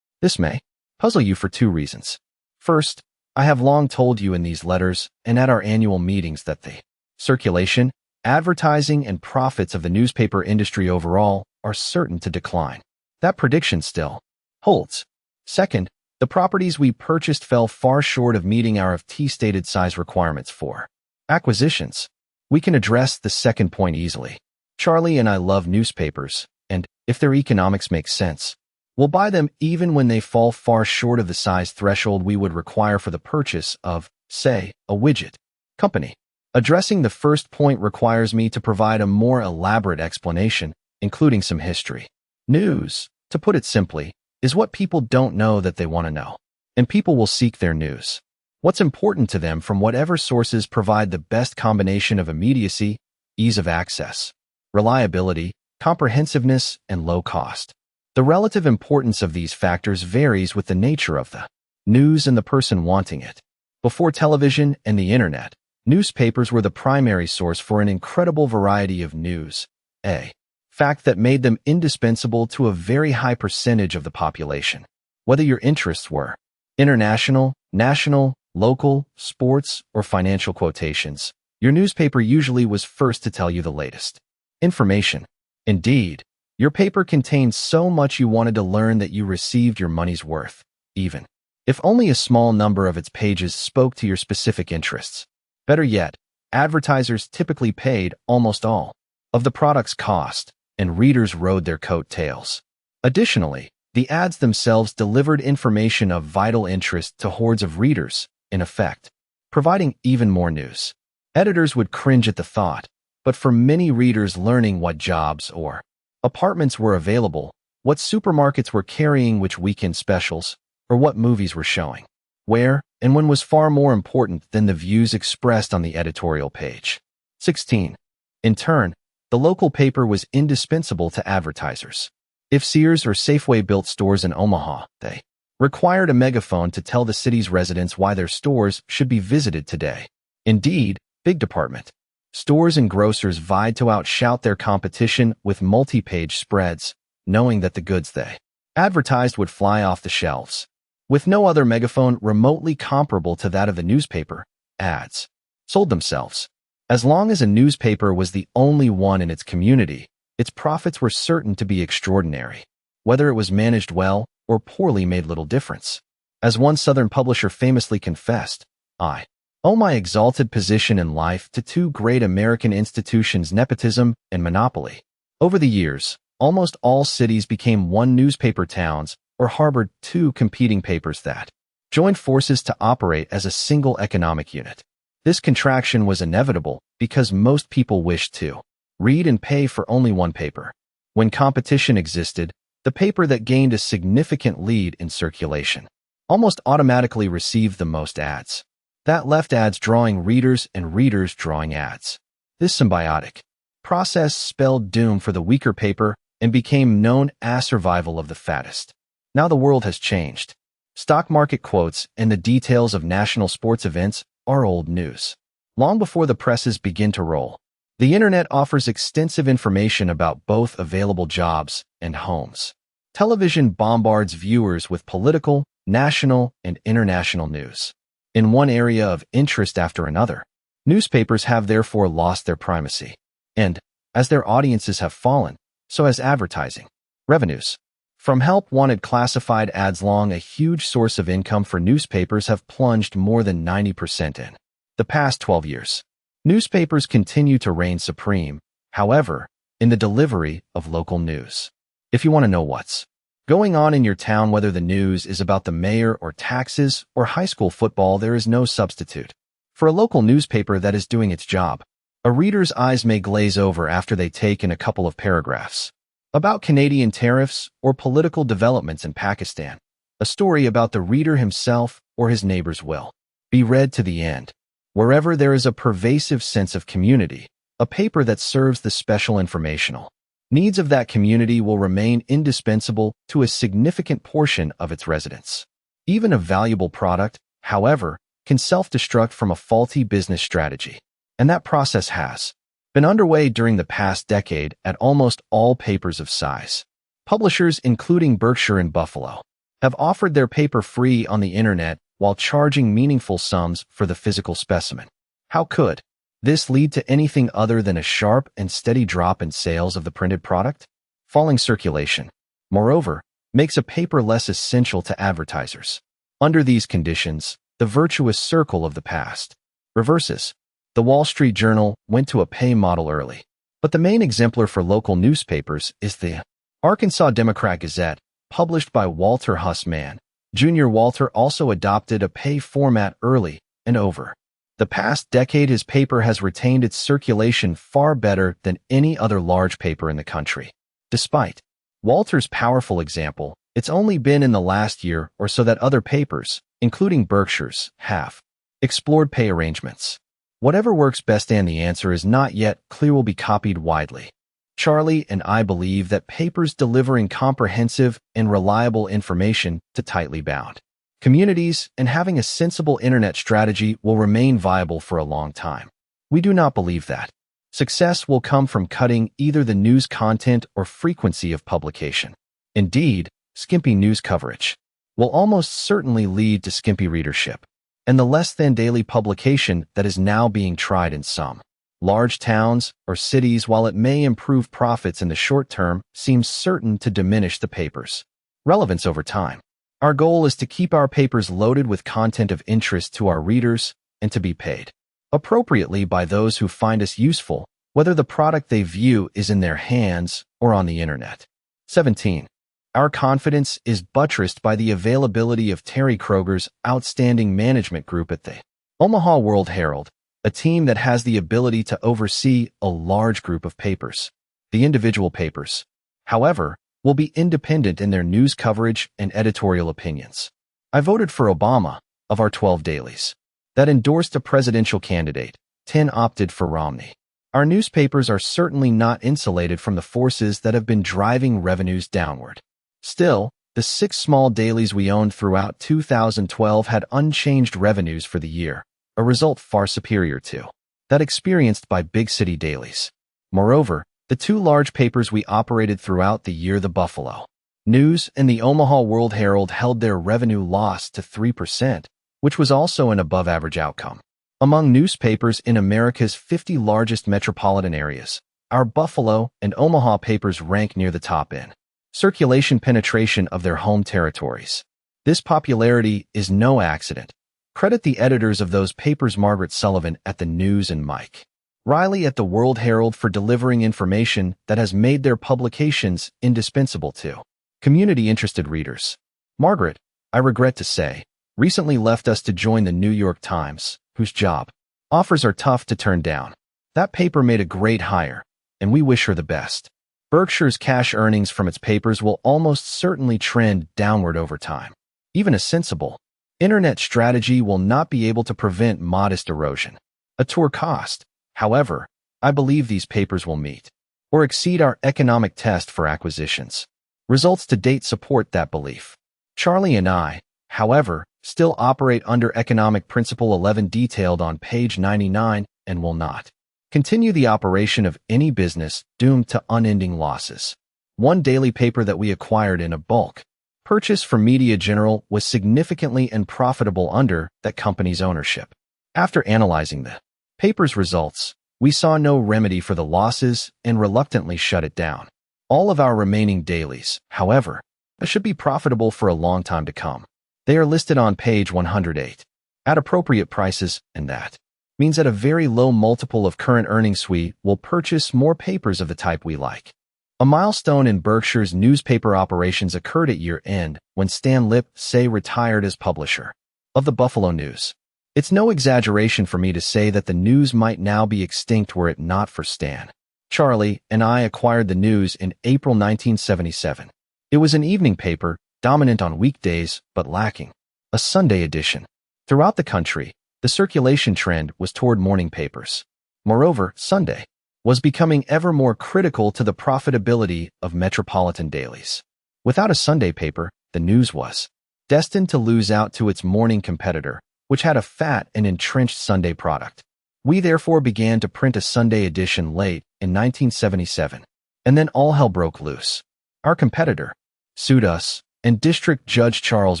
S1: This may puzzle you for 2 reasons. First, I have long told you in these letters and at our annual meetings that the circulation, advertising, and profits of the newspaper industry overall are certain to decline. That prediction still holds. Second, the properties we purchased fell far short of meeting our stated size requirements for acquisitions. We can address the second point easily. Charlie and I love newspapers, and, if their economics make sense, we'll buy them even when they fall far short of the size threshold we would require for the purchase of, say, a widget company. Addressing the first point requires me to provide a more elaborate explanation, including some history. News, to put it simply, is what people don't know that they want to know, and people will seek their news. What's important to them from whatever sources provide the best combination of immediacy, ease of access, reliability, comprehensiveness, and low cost. The relative importance of these factors varies with the nature of the news and the person wanting it. Before television and the internet, newspapers were the primary source for an incredible variety of news, a fact that made them indispensable to a very high percentage of the population. Whether your interests were international, national, local, sports, or financial quotations, your newspaper usually was first to tell you the latest information. Indeed, your paper contained so much you wanted to learn that you received your money's worth, even if only a small number of its pages spoke to your specific interests. Better yet, advertisers typically paid almost all of the product's cost, and readers rode their coattails. Additionally, the ads themselves delivered information of vital interest to hordes of readers, in effect, providing even more news. Editors would cringe at the thought, but for many readers, learning what jobs or apartments were available, what supermarkets were carrying which weekend specials, or what movies were showing, where, and when was far more important than the views expressed on the editorial page. 16. In turn, the local paper was indispensable to advertisers. If Sears or Safeway built stores in Omaha, they required a megaphone to tell the city's residents why their stores should be visited today. Indeed, big department stores and grocers vied to outshout their competition with multi-page spreads, knowing that the goods they advertised would fly off the shelves. With no other megaphone remotely comparable to that of the newspaper, ads sold themselves. As long as a newspaper was the only one in its community, its profits were certain to be extraordinary. Whether it was managed well or poorly made little difference. As one Southern publisher famously confessed, I owe my exalted position in life to two great American institutions, nepotism and monopoly. Over the years, almost all cities became one newspaper towns or harbored two competing papers that joined forces to operate as a single economic unit. This contraction was inevitable because most people wished to read and pay for only one paper. When competition existed, the paper that gained a significant lead in circulation almost automatically received the most ads. That left ads drawing readers and readers drawing ads. This symbiotic process spelled doom for the weaker paper and became known as survival of the fattest. Now the world has changed. Stock market quotes and the details of national sports events are old news. Long before the presses begin to roll, the internet offers extensive information about both available jobs and homes. Television bombards viewers with political, national, and international news. In one area of interest after another, newspapers have therefore lost their primacy. And, as their audiences have fallen, so has advertising revenues. From help-wanted classified ads, long a huge source of income for newspapers, have plunged more than 90% in the past 12 years. Newspapers continue to reign supreme, however, in the delivery of local news. If you want to know what's going on in your town, whether the news is about the mayor or taxes or high school football, there is no substitute for a local newspaper that is doing its job. A reader's eyes may glaze over after they take in a couple of paragraphs about Canadian tariffs or political developments in Pakistan. A story about the reader himself or his neighbors will be read to the end. Wherever there is a pervasive sense of community, a paper that serves the special informational needs of that community will remain indispensable to a significant portion of its residents. Even a valuable product, however, can self-destruct from a faulty business strategy. And that process has been underway during the past decade at almost all papers of size. Publishers, including Berkshire and Buffalo, have offered their paper free on the internet while charging meaningful sums for the physical specimen. How could this lead to anything other than a sharp and steady drop in sales of the printed product? Falling circulation, moreover, makes a paper less essential to advertisers. Under these conditions, the virtuous circle of the past reverses. The Wall Street Journal went to a pay model early, but the main exemplar for local newspapers is the Arkansas Democrat-Gazette, published by Walter Hussman. Jr. Walter also adopted a pay format early, and over the past decade his paper has retained its circulation far better than any other large paper in the country. Despite Walter's powerful example, it's only been in the last year or so that other papers, including Berkshire's, have explored pay arrangements. Whatever works best, and the answer is not yet clear, will be copied widely. Charlie and I believe that papers delivering comprehensive and reliable information to tightly bound communities and having a sensible internet strategy will remain viable for a long time. We do not believe that success will come from cutting either the news content or frequency of publication. Indeed, skimpy news coverage will almost certainly lead to skimpy readership, and the less than daily publication that is now being tried in some large towns or cities, while it may improve profits in the short term, seems certain to diminish the paper's relevance over time. Our goal is to keep our papers loaded with content of interest to our readers and to be paid appropriately by those who find us useful whether the product they view is in their hands or on the internet. 17. Our confidence is buttressed by the availability of Terry Kroger's outstanding management group at the Omaha World-Herald, a team that has the ability to oversee a large group of papers. The individual papers, however, will be independent in their news coverage and editorial opinions. I voted for Obama, of our 12 dailies, that endorsed a presidential candidate. 10 opted for Romney. Our newspapers are certainly not insulated from the forces that have been driving revenues downward. Still, the 6 small dailies we owned throughout 2012 had unchanged revenues for the year, a result far superior to that experienced by big city dailies. Moreover, the 2 large papers we operated throughout the year, the Buffalo News and the Omaha World-Herald, held their revenue loss to 3%, which was also an above-average outcome. Among newspapers in America's 50 largest metropolitan areas, our Buffalo and Omaha papers rank near the top in circulation penetration of their home territories. This popularity is no accident. Credit the editors of those papers, Margaret Sullivan at the News and Mike Riley at the World-Herald, for delivering information that has made their publications indispensable to community-interested readers. Margaret, I regret to say, recently left us to join the New York Times, whose job offers are tough to turn down. That paper made a great hire, and we wish her the best. Berkshire's cash earnings from its papers will almost certainly trend downward over time. Even a sensible internet strategy will not be able to prevent modest erosion. A tour cost, however, I believe these papers will meet or exceed our economic test for acquisitions. Results to date support that belief. Charlie and I, however, still operate under economic principle 11 detailed on page 99 and will not continue the operation of any business doomed to unending losses. One daily paper that we acquired in a bulk purchase from Media General was significantly and profitable under that company's ownership. After analyzing the paper's results, we saw no remedy for the losses and reluctantly shut it down. All of our remaining dailies, however, should be profitable for a long time to come. They are listed on page 108 at appropriate prices, and that means at a very low multiple of current earnings we will purchase more papers of the type we like. A milestone in Berkshire's newspaper operations occurred at year-end when Stan Lipsey retired as publisher of the Buffalo News. It's no exaggeration for me to say that the News might now be extinct were it not for Stan. Charlie and I acquired the News in April 1977. It was an evening paper, dominant on weekdays but lacking a Sunday edition. Throughout the country, the circulation trend was toward morning papers. Moreover, Sunday was becoming ever more critical to the profitability of metropolitan dailies. Without a Sunday paper, the News was destined to lose out to its morning competitor, which had a fat and entrenched Sunday product. We therefore began to print a Sunday edition late in 1977, and then all hell broke loose. Our competitor sued us, and District Judge Charles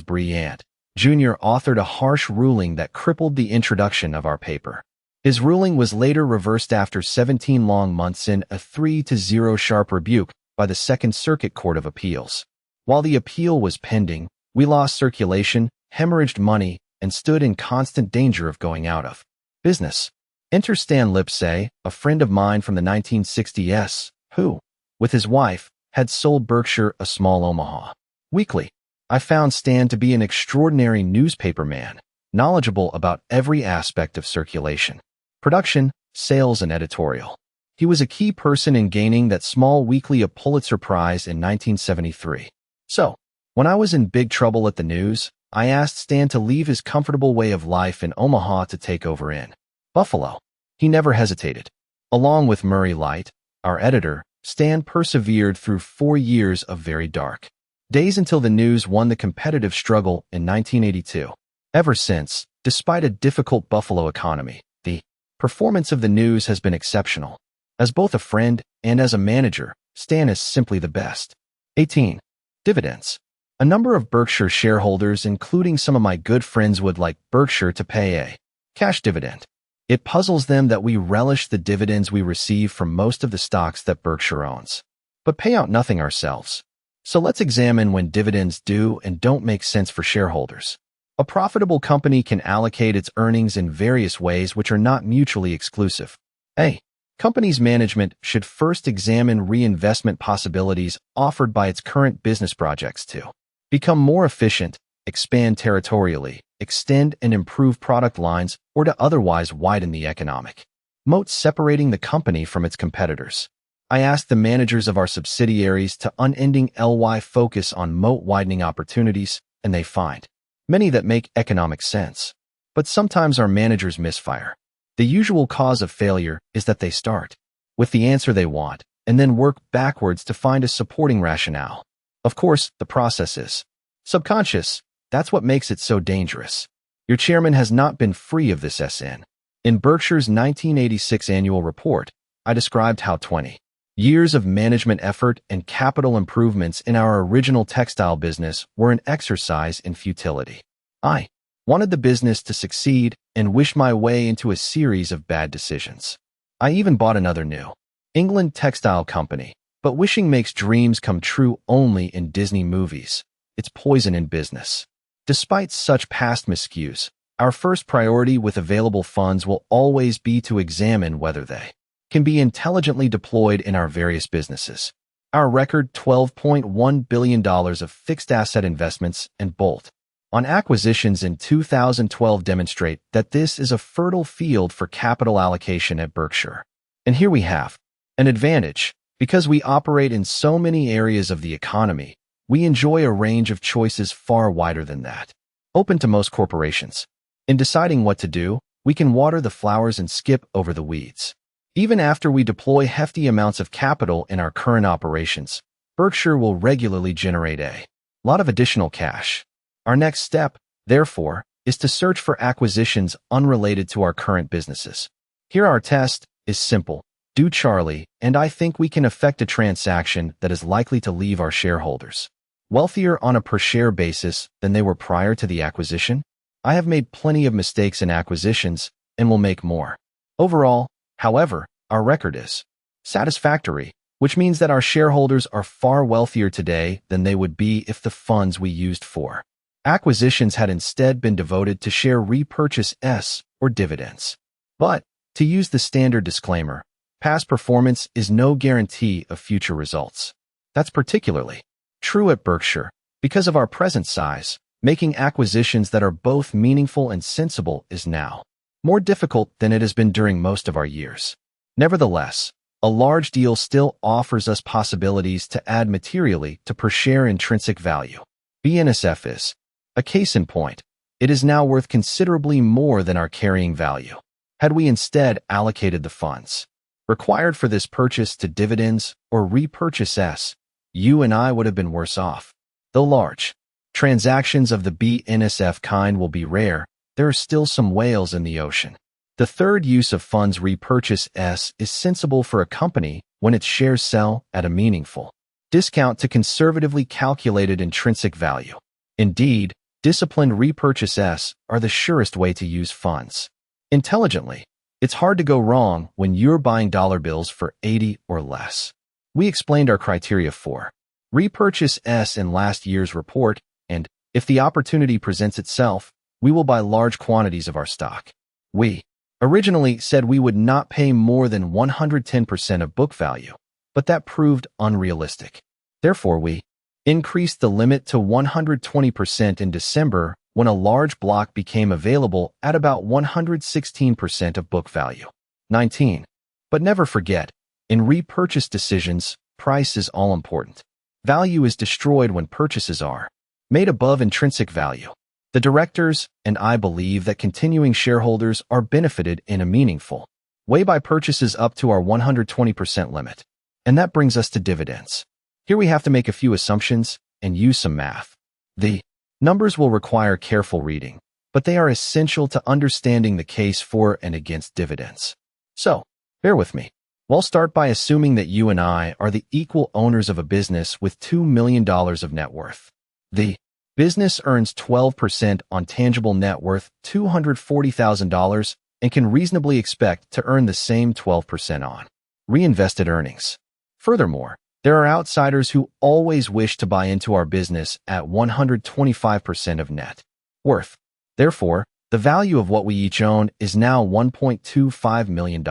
S1: Bryant, Jr. authored a harsh ruling that crippled the introduction of our paper. His ruling was later reversed after 17 long months in a 3-0 sharp rebuke by the Second Circuit Court of Appeals. While the appeal was pending, we lost circulation, hemorrhaged money, and stood in constant danger of going out of business. Enter Stan Lipsey, a friend of mine from the 1960s, who, with his wife, had sold Berkshire, a small Omaha weekly. I found Stan to be an extraordinary newspaper man, knowledgeable about every aspect of circulation, production, sales, and editorial. He was a key person in gaining that small weekly a Pulitzer Prize in 1973. So, when I was in big trouble at the News, I asked Stan to leave his comfortable way of life in Omaha to take over in Buffalo. He never hesitated. Along with Murray Light, our editor, Stan persevered through 4 years of very dark days until the News won the competitive struggle in 1982. Ever since, despite a difficult Buffalo economy, the performance of the News has been exceptional. As both a friend and as a manager, Stan is simply the best. 18. Dividends. A number of Berkshire shareholders, including some of my good friends, would like Berkshire to pay a cash dividend. It puzzles them that we relish the dividends we receive from most of the stocks that Berkshire owns, but pay out nothing ourselves. So let's examine when dividends do and don't make sense for shareholders. A profitable company can allocate its earnings in various ways which are not mutually exclusive. A. Companies' management should first examine reinvestment possibilities offered by its current business projects to become more efficient, expand territorially, extend and improve product lines, or to otherwise widen the economic moat separating the company from its competitors. I asked the managers of our subsidiaries to unending focus on moat-widening opportunities, and they find many that make economic sense. But sometimes our managers misfire. The usual cause of failure is that they start with the answer they want and then work backwards to find a supporting rationale. Of course, the process is subconscious. That's what makes it so dangerous. Your chairman has not been free of this SN. In Berkshire's 1986 annual report, I described how 20 years of management effort and capital improvements in our original textile business were an exercise in futility. I wanted the business to succeed and wished my way into a series of bad decisions. I even bought another New England textile company, but wishing makes dreams come true only in Disney movies. It's poison in business. Despite such past miscues, our first priority with available funds will always be to examine whether they can be intelligently deployed in our various businesses. Our record $12.1 billion of fixed asset investments and bolt-on acquisitions in 2012 demonstrate that this is a fertile field for capital allocation at Berkshire. And here we have an advantage. Because we operate in so many areas of the economy, we enjoy a range of choices far wider than that, open to most corporations. In deciding what to do, we can water the flowers and skip over the weeds. Even after we deploy hefty amounts of capital in our current operations, Berkshire will regularly generate a lot of additional cash. Our next step, therefore, is to search for acquisitions unrelated to our current businesses. Here our test is simple. Do Charlie, and I think we can effect a transaction that is likely to leave our shareholders wealthier on a per-share basis than they were prior to the acquisition. I have made plenty of mistakes in acquisitions and will make more. Overall, however, our record is satisfactory, which means that our shareholders are far wealthier today than they would be if the funds we used for acquisitions had instead been devoted to share repurchases or dividends. But, to use the standard disclaimer, past performance is no guarantee of future results. That's particularly true at Berkshire. Because of our present size, making acquisitions that are both meaningful and sensible is now more difficult than it has been during most of our years. Nevertheless, a large deal still offers us possibilities to add materially to per-share intrinsic value. BNSF is a case in point. It is now worth considerably more than our carrying value. Had we instead allocated the funds required for this purchase to dividends or repurchases, you and I would have been worse off. Though large transactions of the BNSF kind will be rare, there are still some whales in the ocean. The third use of funds repurchases is sensible for a company when its shares sell at a meaningful discount to conservatively calculated intrinsic value. Indeed, disciplined repurchases are the surest way to use funds intelligently. It's hard to go wrong when you're buying dollar bills for 80 or less. We explained our criteria for repurchases in last year's report, and if the opportunity presents itself, we will buy large quantities of our stock. We originally said we would not pay more than 110% of book value, but that proved unrealistic. Therefore, we increased the limit to 120% in December when a large block became available at about 116% of book value. 19. But never forget, in repurchase decisions, price is all important. Value is destroyed when purchases are made above intrinsic value. The directors and I believe that continuing shareholders are benefited in a meaningful way by purchases up to our 120% limit. And that brings us to dividends. Here we have to make a few assumptions and use some math. The numbers will require careful reading, but they are essential to understanding the case for and against dividends. So, bear with me. We'll start by assuming that you and I are the equal owners of a business with $2 million of net worth. The business earns 12% on tangible net worth $240,000 and can reasonably expect to earn the same 12% on reinvested earnings. Furthermore, there are outsiders who always wish to buy into our business at 125% of net worth. Therefore, the value of what we each own is now $1.25 million.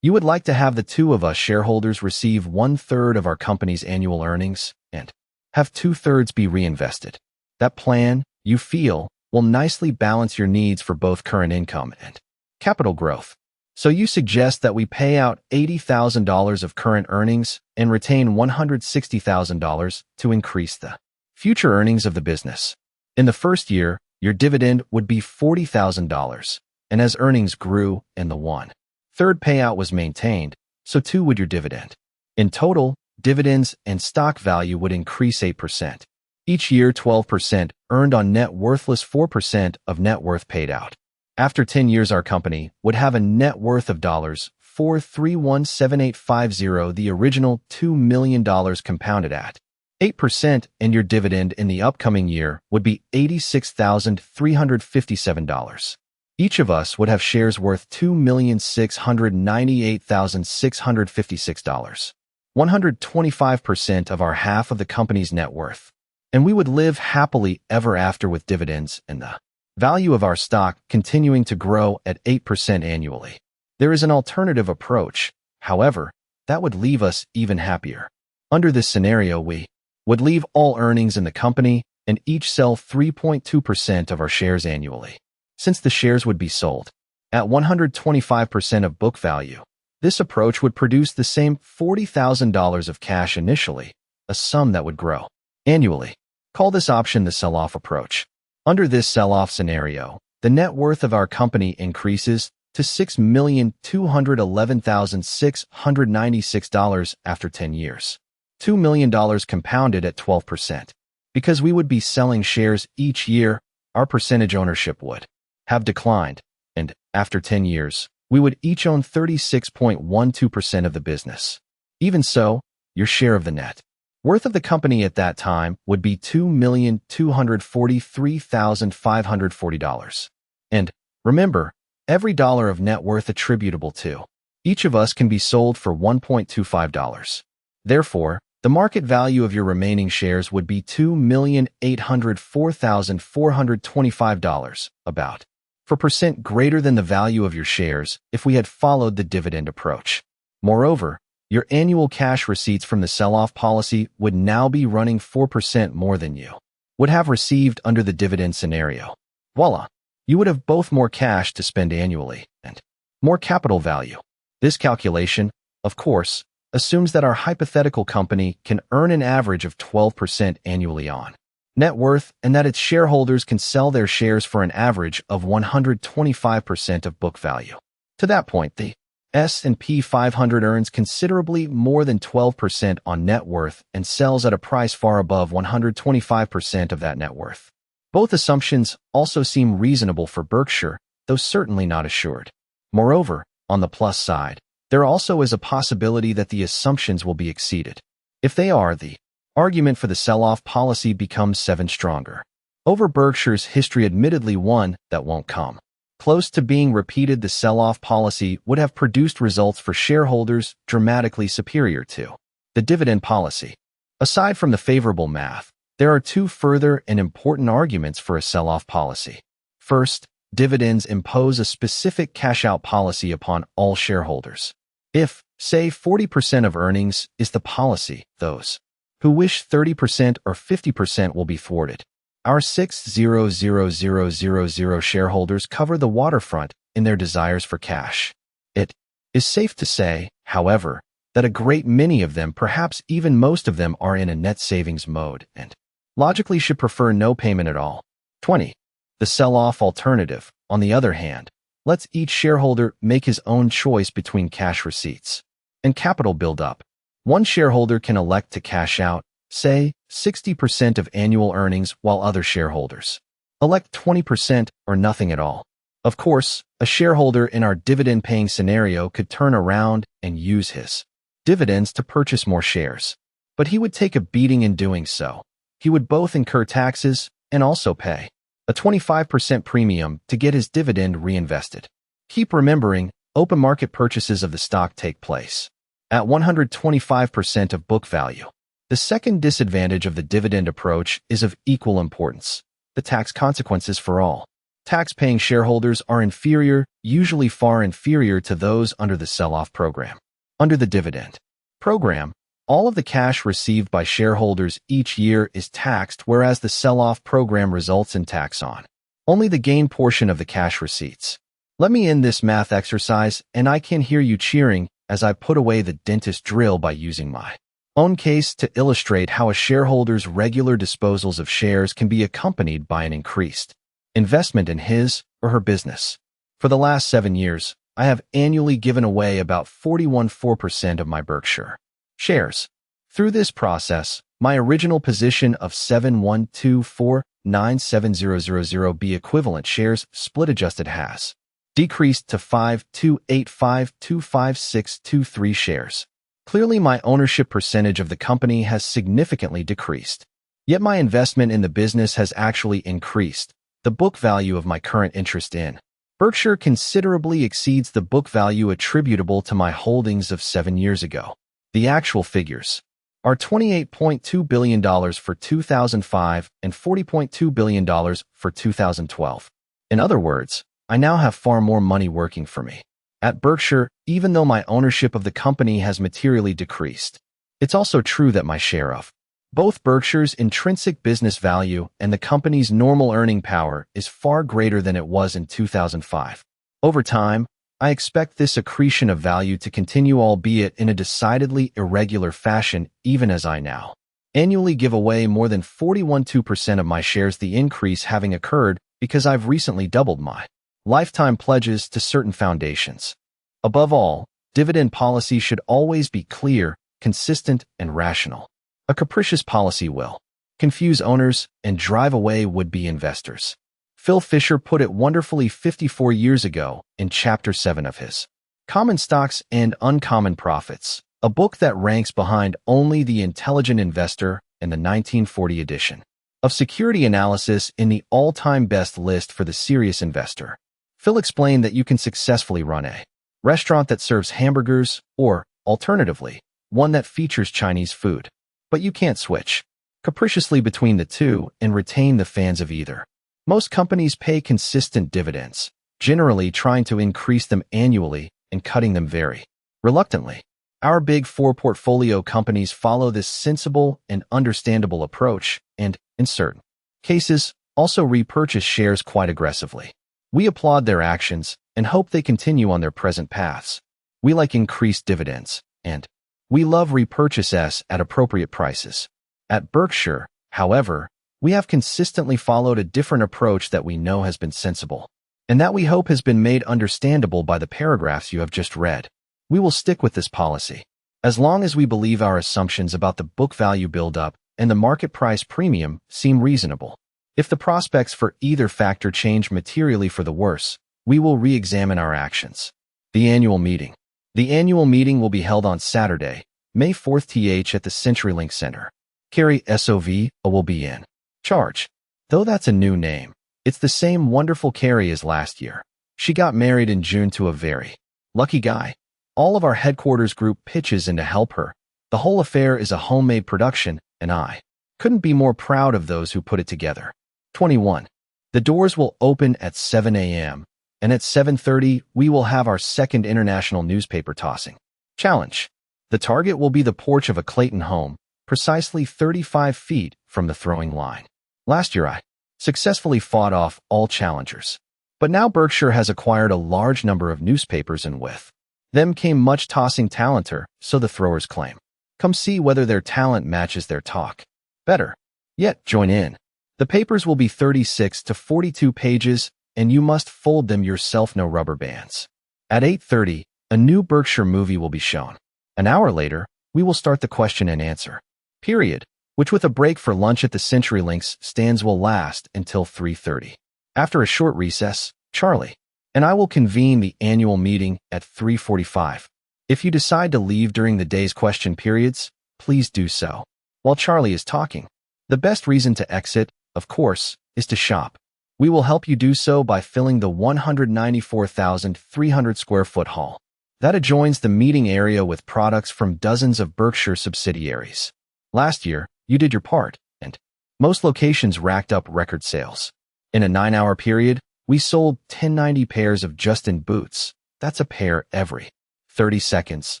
S1: You would like to have the two of us shareholders receive 1/3 of our company's annual earnings and have 2/3 be reinvested. That plan, you feel, will nicely balance your needs for both current income and capital growth. So you suggest that we pay out $80,000 of current earnings and retain $160,000 to increase the future earnings of the business. In the first year, your dividend would be $40,000, and as earnings grew and the 1/3 payout was maintained, so too would your dividend. In total, dividends and stock value would increase 8%. Each year, 12% earned on net worthless 4% of net worth paid out. After 10 years, our company would have a net worth of $4317850, the original $2 million compounded at 8%, and your dividend in the upcoming year would be $86,357. Each of us would have shares worth $2,698,656, 125% of our half of the company's net worth. And we would live happily ever after with dividends and the value of our stock continuing to grow at 8% annually. There is an alternative approach, however, that would leave us even happier. Under this scenario, we would leave all earnings in the company and each sell 3.2% of our shares annually. Since the shares would be sold at 125% of book value, this approach would produce the same $40,000 of cash initially, a sum that would grow annually. Call this option the sell-off approach. Under this sell-off scenario, the net worth of our company increases to $6,211,696 after 10 years. $2 million compounded at 12%. Because we would be selling shares each year, our percentage ownership would have declined, and after 10 years, we would each own 36.12% of the business. Even so, your share of the net worth of the company at that time would be $2,243,540. And remember, every dollar of net worth attributable to each of us can be sold for $1.25. Therefore, the market value of your remaining shares would be $2,804,425, about 4% greater than the value of your shares if we had followed the dividend approach. Moreover, your annual cash receipts from the sell-off policy would now be running 4% more than you would have received under the dividend scenario. Voila! You would have both more cash to spend annually and more capital value. This calculation, of course, assumes that our hypothetical company can earn an average of 12% annually on net worth and that its shareholders can sell their shares for an average of 125% of book value. To that point, the S&P 500 earns considerably more than 12% on net worth and sells at a price far above 125% of that net worth. Both assumptions also seem reasonable for Berkshire, though certainly not assured. Moreover, on the plus side, there also is a possibility that the assumptions will be exceeded. If they are, the argument for the sell-off policy becomes even stronger. Over Berkshire's history, admittedly one that won't come close to being repeated, the sell-off policy would have produced results for shareholders dramatically superior to the dividend policy. Aside from the favorable math, there are two further and important arguments for a sell-off policy. First, dividends impose a specific cash-out policy upon all shareholders. If, say, 40% of earnings is the policy, those who wish 30% or 50% will be thwarted. Our 600,000 shareholders cover the waterfront in their desires for cash. It is safe to say, however, that a great many of them, perhaps even most of them, are in a net savings mode and logically should prefer no payment at all. 20. The sell-off alternative, on the other hand, lets each shareholder make his own choice between cash receipts and capital build-up. One shareholder can elect to cash out, say, 60% of annual earnings, while other shareholders elect 20% or nothing at all. Of course, a shareholder in our dividend-paying scenario could turn around and use his dividends to purchase more shares, but he would take a beating in doing so. He would both incur taxes and also pay a 25% premium to get his dividend reinvested. Keep remembering, open market purchases of the stock take place at 125% of book value. The second disadvantage of the dividend approach is of equal importance: the tax consequences for all Tax-paying shareholders are inferior, usually far inferior to those under the sell-off program. Under the dividend program, all of the cash received by shareholders each year is taxed, whereas the sell-off program results in tax on only the gain portion of the cash receipts. Let me end this math exercise, and I can hear you cheering as I put away the dentist drill by using my own case to illustrate how a shareholder's regular disposals of shares can be accompanied by an increased investment in his or her business. For the last 7 years, I have annually given away about 41.4% of my Berkshire shares. Through this process, my original position of 7,124,97000B equivalent shares split adjusted has decreased to 5,285,25623 shares. Clearly, my ownership percentage of the company has significantly decreased. Yet my investment in the business has actually increased. The book value of my current interest in Berkshire considerably exceeds the book value attributable to my holdings of 7 years ago. The actual figures are $28.2 billion for 2005 and $40.2 billion for 2012. In other words, I now have far more money working for me at Berkshire, even though my ownership of the company has materially decreased. It's also true that my share of both Berkshire's intrinsic business value and the company's normal earning power is far greater than it was in 2005. Over time, I expect this accretion of value to continue, albeit in a decidedly irregular fashion, even as I now annually give away more than 41.2% of my shares, the increase having occurred because I've recently doubled my lifetime pledges to certain foundations. Above all, dividend policy should always be clear, consistent, and rational. A capricious policy will confuse owners and drive away would-be investors. Phil Fisher put it wonderfully 54 years ago in Chapter 7 of his Common Stocks and Uncommon Profits, a book that ranks behind only The Intelligent Investor and the 1940 edition of Security Analysis in the all-time best list for the serious investor. Phil explained that you can successfully run a restaurant that serves hamburgers or, alternatively, one that features Chinese food. But you can't switch capriciously between the two and retain the fans of either. Most companies pay consistent dividends, generally trying to increase them annually and cutting them very reluctantly. Our Big Four portfolio companies follow this sensible and understandable approach and, in certain cases, also repurchase shares quite aggressively. We applaud their actions and hope they continue on their present paths. We like increased dividends, and we love repurchases at appropriate prices. At Berkshire, however, we have consistently followed a different approach that we know has been sensible, and that we hope has been made understandable by the paragraphs you have just read. We will stick with this policy as long as we believe our assumptions about the book value buildup and the market price premium seem reasonable. If the prospects for either factor change materially for the worse, we will re-examine our actions. The annual meeting. The annual meeting will be held on Saturday, May 4th at the CenturyLink Center. Carrie SOV will be in charge. Though that's a new name, it's the same wonderful Carrie as last year. She got married in June to a very lucky guy. All of our headquarters group pitches in to help her. The whole affair is a homemade production, and I couldn't be more proud of those who put it together. 21. The doors will open at 7 a.m., and at 7:30 we will have our second international newspaper tossing challenge. The target will be the porch of a Clayton home, precisely 35 feet from the throwing line. Last year I successfully fought off all challengers. But now Berkshire has acquired a large number of newspapers, and with them came much tossing talenter, so the throwers claim. Come see whether their talent matches their talk. Better yet, join in. The papers will be 36 to 42 pages, and you must fold them yourself, no rubber bands. At 8:30, a new Berkshire movie will be shown. An hour later, we will start the question and answer period, which with a break for lunch at the CenturyLink's stands will last until 3:30. After a short recess, Charlie and I will convene the annual meeting at 3:45. If you decide to leave during the day's question periods, please do so while Charlie is talking. The best reason to exit, of course, is to shop. We will help you do so by filling the 194,300 square foot hall that adjoins the meeting area with products from dozens of Berkshire subsidiaries. Last year, you did your part, and most locations racked up record sales. In a 9-hour period, We sold 1090 pairs of Justin boots. That's a pair every 30 seconds.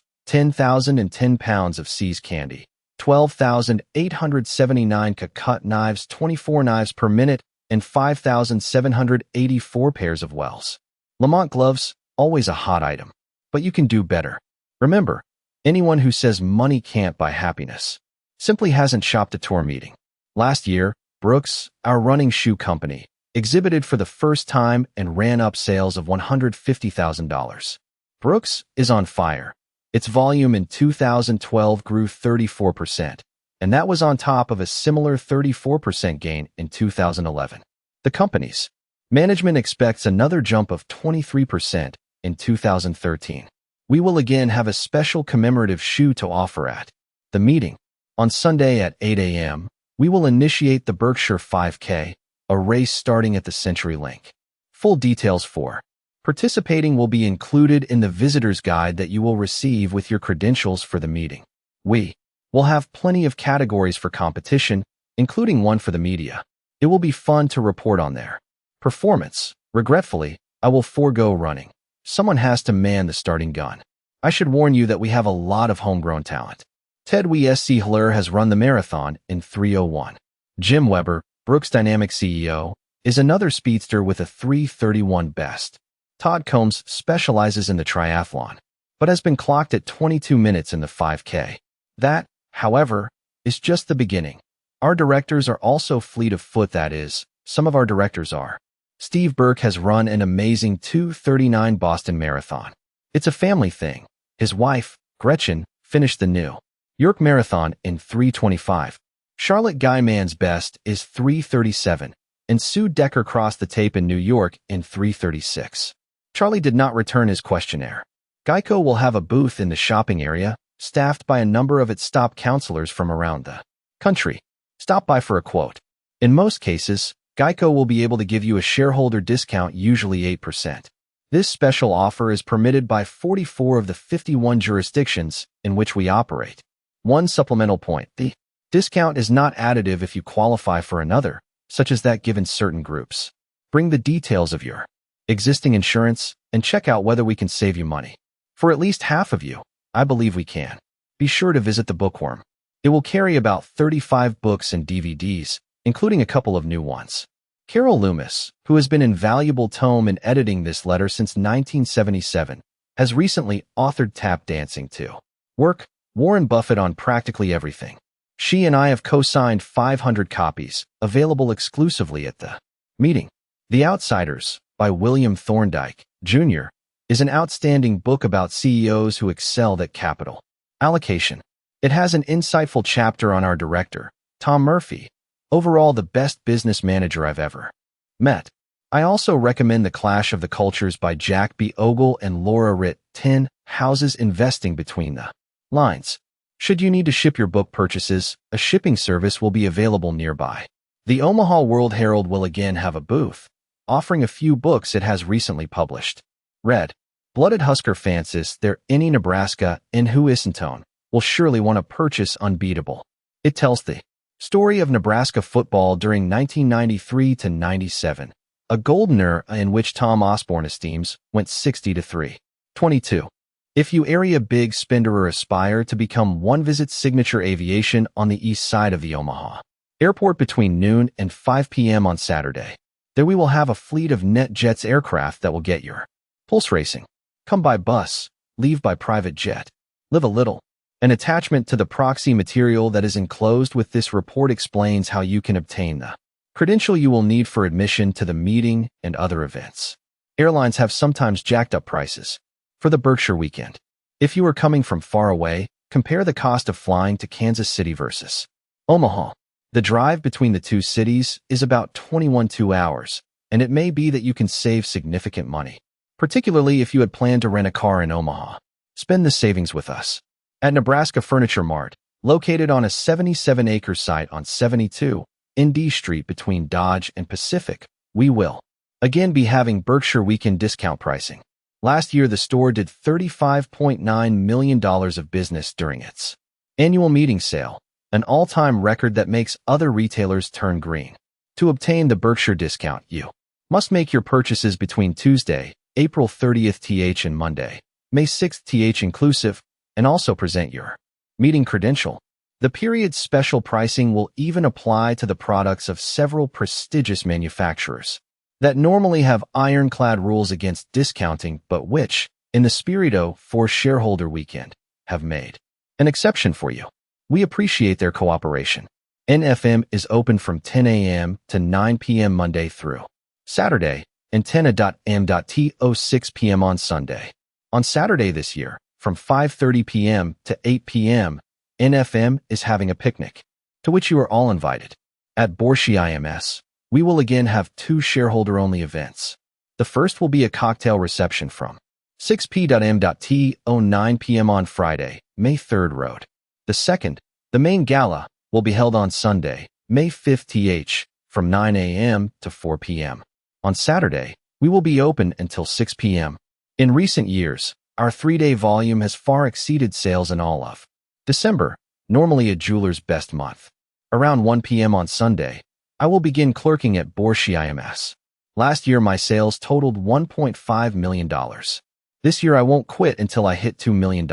S1: 10,010 pounds of See's candy. 12,879 cut knives, 24 knives per minute, and 5,784 pairs of Wells Lamont gloves, always a hot item. But you can do better. Remember, anyone who says money can't buy happiness simply hasn't shopped a tour meeting. Last year, Brooks, our running shoe company, exhibited for the first time and ran up sales of $150,000. Brooks is on fire. Its volume in 2012 grew 34%, and that was on top of a similar 34% gain in 2011. The company's management expects another jump of 23% in 2013. We will again have a special commemorative shoe to offer at the meeting. On Sunday at 8 a.m., we will initiate the Berkshire 5K, a race starting at the CenturyLink. Full details for participating will be included in the visitor's guide that you will receive with your credentials for the meeting. We will have plenty of categories for competition, including one for the media. It will be fun to report on their performance. Regretfully, I will forego running. Someone has to man the starting gun. I should warn you that we have a lot of homegrown talent. Ted W.S.C. Hiller has run the marathon in 3:01. Jim Weber, Brooks Dynamics CEO, is another speedster with a 3:31 best. Todd Combs specializes in the triathlon, but has been clocked at 22 minutes in the 5K. That, however, is just the beginning. Our directors are also fleet of foot, that is, some of our directors are. Steve Burke has run an amazing 2:39 Boston Marathon. It's a family thing. His wife, Gretchen, finished the New York Marathon in 3:25. Charlotte Guyman's best is 3:37, and Sue Decker crossed the tape in New York in 3:36. Charlie did not return his questionnaire. Geico will have a booth in the shopping area, staffed by a number of its top counselors from around the country. Stop by for a quote. In most cases, Geico will be able to give you a shareholder discount, usually 8%. This special offer is permitted by 44 of the 51 jurisdictions in which we operate. One supplemental point: the discount is not additive if you qualify for another, such as that given certain groups. Bring the details of your existing insurance and check out whether we can save you money. For at least half of you, I believe we can. Be sure to visit the bookworm. It will carry about 35 books and DVDs, including a couple of new ones. Carol Loomis, who has been invaluable tome in editing this letter since 1977, has recently authored Tap Dancing to Work, Warren Buffett on Practically Everything. She and I have co-signed 500 copies, available exclusively at the meeting. The Outsiders, by William Thorndike, Jr., is an outstanding book about CEOs who excelled at capital allocation. It has an insightful chapter on our director, Tom Murphy, overall the best business manager I've ever met. I also recommend The Clash of the Cultures by Jack B. Ogle and Laura Ritt, 10 Houses Investing Between the Lines. Should you need to ship your book purchases, a shipping service will be available nearby. The Omaha World Herald will again have a booth, offering a few books it has recently published. Red-blooded Husker fans there any Nebraska and who isn't will surely want to purchase Unbeatable. It tells the story of Nebraska football during 1993 to 97, a golden era in which Tom Osborne esteems went 60-3. 22. If you area big spender or aspire to become one, visit Signature Aviation on the east side of the Omaha Airport between noon and 5 p.m. on Saturday. There we will have a fleet of NetJets aircraft that will get your pulse racing. Come by bus, leave by private jet. Live a little. An attachment to the proxy material that is enclosed with this report explains how you can obtain the credential you will need for admission to the meeting and other events. Airlines have sometimes jacked up prices for the Berkshire weekend. If you are coming from far away, compare the cost of flying to Kansas City versus Omaha. The drive between the two cities is about 2 hours, and it may be that you can save significant money, particularly if you had planned to rent a car in Omaha. Spend the savings with us. At Nebraska Furniture Mart, located on a 77-acre site on 72 ND Street between Dodge and Pacific, we will again be having Berkshire weekend discount pricing. Last year, the store did $35.9 million of business during its annual meeting sale, an all-time record that makes other retailers turn green. To obtain the Berkshire discount, you Must make your purchases between Tuesday, April 30th th and Monday, May 6th th inclusive, and also present your meeting credential. The period's special pricing will even apply to the products of several prestigious manufacturers that normally have ironclad rules against discounting, but which, in the Spirito for Shareholder Weekend, have made an exception for you. We appreciate their cooperation. NFM is open from 10 a.m. to 9 p.m. Monday through Saturday, and 10 a.m. to 6 p.m. on Sunday. On Saturday this year, from 5:30 p.m. to 8 p.m., NFM is having a picnic, to which you are all invited. At Berkshire IMS, we will again have 2 shareholder-only events. The first will be a cocktail reception from 6 p.m. to 9 p.m. on Friday, May 3rd Road. The second, the main gala, will be held on Sunday, May 5th th, from 9 a.m. to 4 p.m. On Saturday, we will be open until 6 p.m. In recent years, our 3-day volume has far exceeded sales in all of December, normally a jeweler's best month. Around 1 p.m. on Sunday, I will begin clerking at Berkshire IMS. Last year, my sales totaled $1.5 million. This year, I won't quit until I hit $2 million.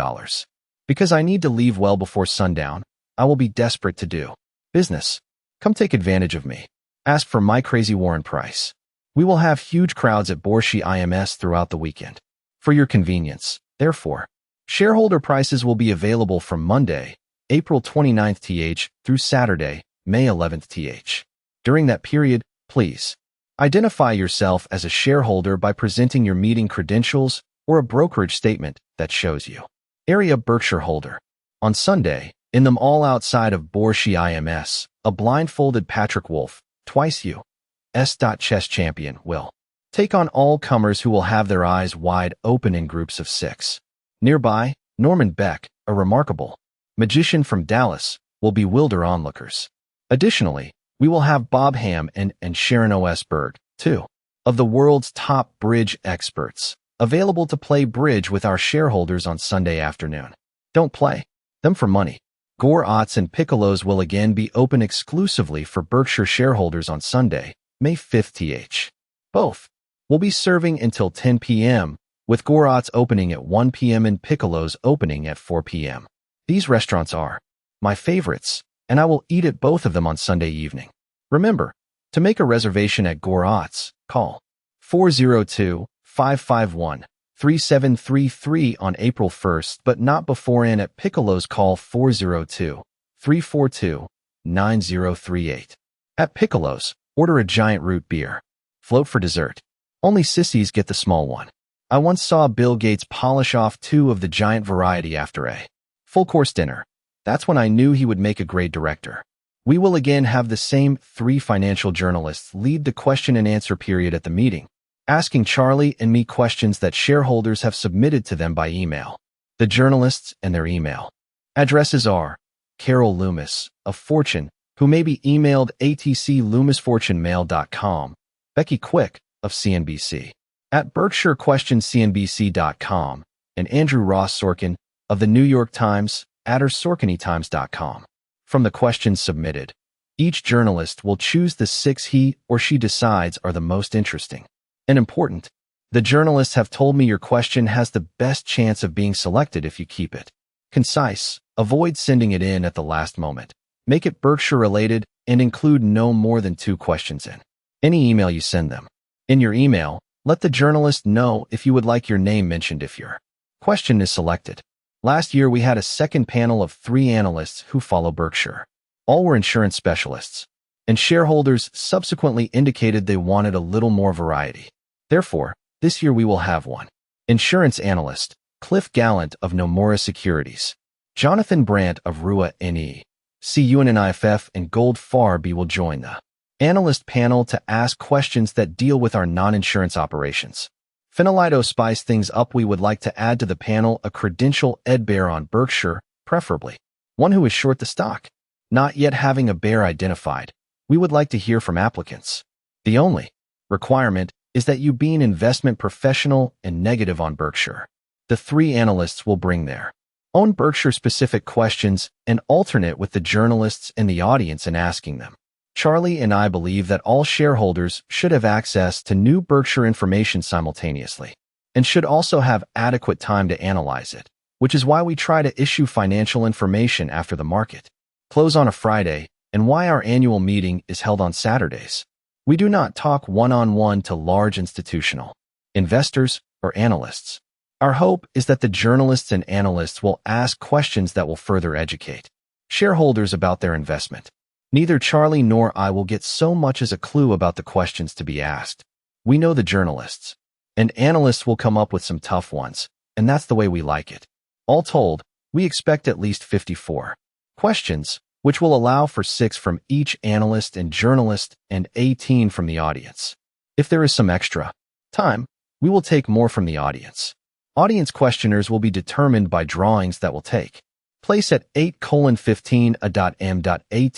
S1: Because I need to leave well before sundown, I will be desperate to do business. Come take advantage of me. Ask for my crazy Warren Price. We will have huge crowds at Berkshire IMS throughout the weekend. For your convenience, therefore, shareholder prices will be available from Monday, April 29th th through Saturday, May 11th th. During that period, please identify yourself as a shareholder by presenting your meeting credentials or a brokerage statement that shows you area Berkshire holder. On Sunday, in them all outside of Berkshire IMS, a blindfolded Patrick Wolf, twice U.S. chess champion, will take on all comers who will have their eyes wide open in groups of 6. Nearby, Norman Beck, a remarkable magician from Dallas, will bewilder onlookers. Additionally, we will have Bob Ham and Sharon O.S. Berg, 2 of the world's top bridge experts, available to play bridge with our shareholders on Sunday afternoon. Don't play them for money. Gore Otts and Piccolos will again be open exclusively for Berkshire shareholders on Sunday, May 5th th. Both will be serving until 10 p.m., with Gore Otts opening at 1 p.m. and Piccolos opening at 4 p.m. These restaurants are my favorites, and I will eat at both of them on Sunday evening. Remember, to make a reservation at Gore Otts, call 402-551-3733 on April 1st, but not before, and at Piccolos call 402-342-9038. At Piccolos, order a giant root beer. Float for dessert. Only sissies get the small one. I once saw Bill Gates polish off 2 of the giant variety after a full-course dinner. That's when I knew he would make a great director. We will again have the same 3 financial journalists lead the question and answer period at the meeting, asking Charlie and me questions that shareholders have submitted to them by email. The journalists and their email addresses are Carol Loomis of Fortune, who may be emailed atcloomisfortunemail.com, Becky Quick of CNBC at BerkshireQuestionCNBC.com, and Andrew Ross Sorkin of the New York Times at SorkinnyTimes.com. From the questions submitted, each journalist will choose the 6 he or she decides are the most interesting and important. The journalists have told me your question has the best chance of being selected if you keep it concise, avoid sending it in at the last moment, make it Berkshire related, and include no more than 2 questions in any email you send them. In your email, let the journalist know if you would like your name mentioned if your question is selected. Last year, we had a second panel of 3 analysts who follow Berkshire. All were insurance specialists, and shareholders subsequently indicated they wanted a little more variety. Therefore, this year we will have one insurance analyst, Cliff Gallant of Nomura Securities, Jonathan Brandt of Rua NE, CUNNIFF, and Gold Farby will join the analyst panel to ask questions that deal with our non-insurance operations. Finalito spice things up. We would like to add to the panel a credential Ed Bear on Berkshire, preferably one who is short the stock. Not yet having a bear identified, we would like to hear from applicants. The only requirement is that you be an investment professional and negative on Berkshire. The 3 analysts will bring their own Berkshire-specific questions and alternate with the journalists and the audience in asking them. Charlie and I believe that all shareholders should have access to new Berkshire information simultaneously, and should also have adequate time to analyze it, which is why we try to issue financial information after the market close on a Friday, and why our annual meeting is held on Saturdays. We do not talk one-on-one to large institutional investors or analysts. Our hope is that the journalists and analysts will ask questions that will further educate shareholders about their investment. Neither Charlie nor I will get so much as a clue about the questions to be asked. We know the journalists, and analysts will come up with some tough ones, and that's the way we like it. All told, we expect at least 54 questions, which will allow for 6 from each analyst and journalist and 18 from the audience. If there is some extra time, we will take more from the audience. Audience questioners will be determined by drawings that will take place at 8:15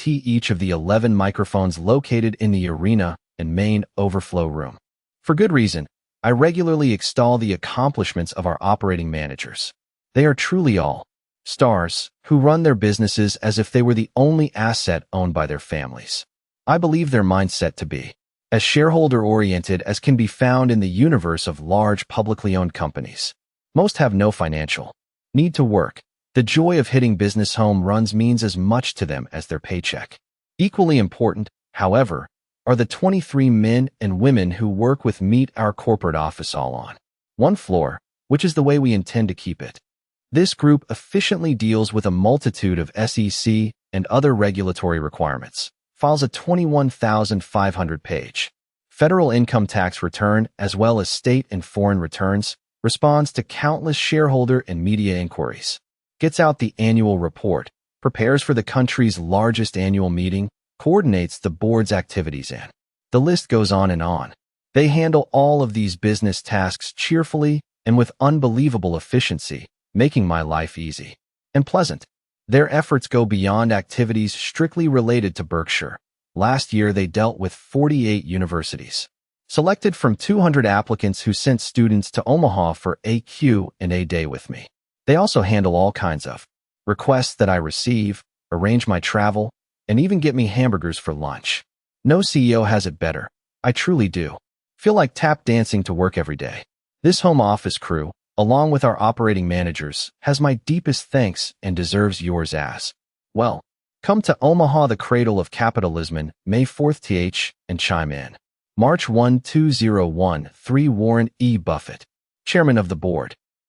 S1: each of the 11 microphones located in the arena and main overflow room. For good reason, I regularly extol the accomplishments of our operating managers. They are truly all stars who run their businesses as if they were the only asset owned by their families. I believe their mindset to be as shareholder-oriented as can be found in the universe of large publicly owned companies. Most have no financial need to work. The joy of hitting business home runs means as much to them as their paycheck. Equally important, however, are the 23 men and women who work with meet our corporate office all on one floor, which is the way we intend to keep it. This group efficiently deals with a multitude of SEC and other regulatory requirements, files a 21,500-page federal income tax return as well as state and foreign returns, responds to countless shareholder and media inquiries, gets out the annual report, prepares for the country's largest annual meeting, coordinates the board's activities, and the list goes on and on. They handle all of these business tasks cheerfully and with unbelievable efficiency, making my life easy and pleasant. Their efforts go beyond activities strictly related to Berkshire. Last year, they dealt with 48 universities, selected from 200 applicants who sent students to Omaha for a Q&A day with me. They also handle all kinds of requests that I receive, arrange my travel, and even get me hamburgers for lunch. No CEO has it better. I truly do. Feel like tap dancing to work every day. This home office crew, along with our operating managers, has my deepest thanks and deserves yours as well. Come to Omaha, the cradle of capitalism, May 4th and chime in. March 1, 2013 Warren E. Buffett, Chairman of the Board.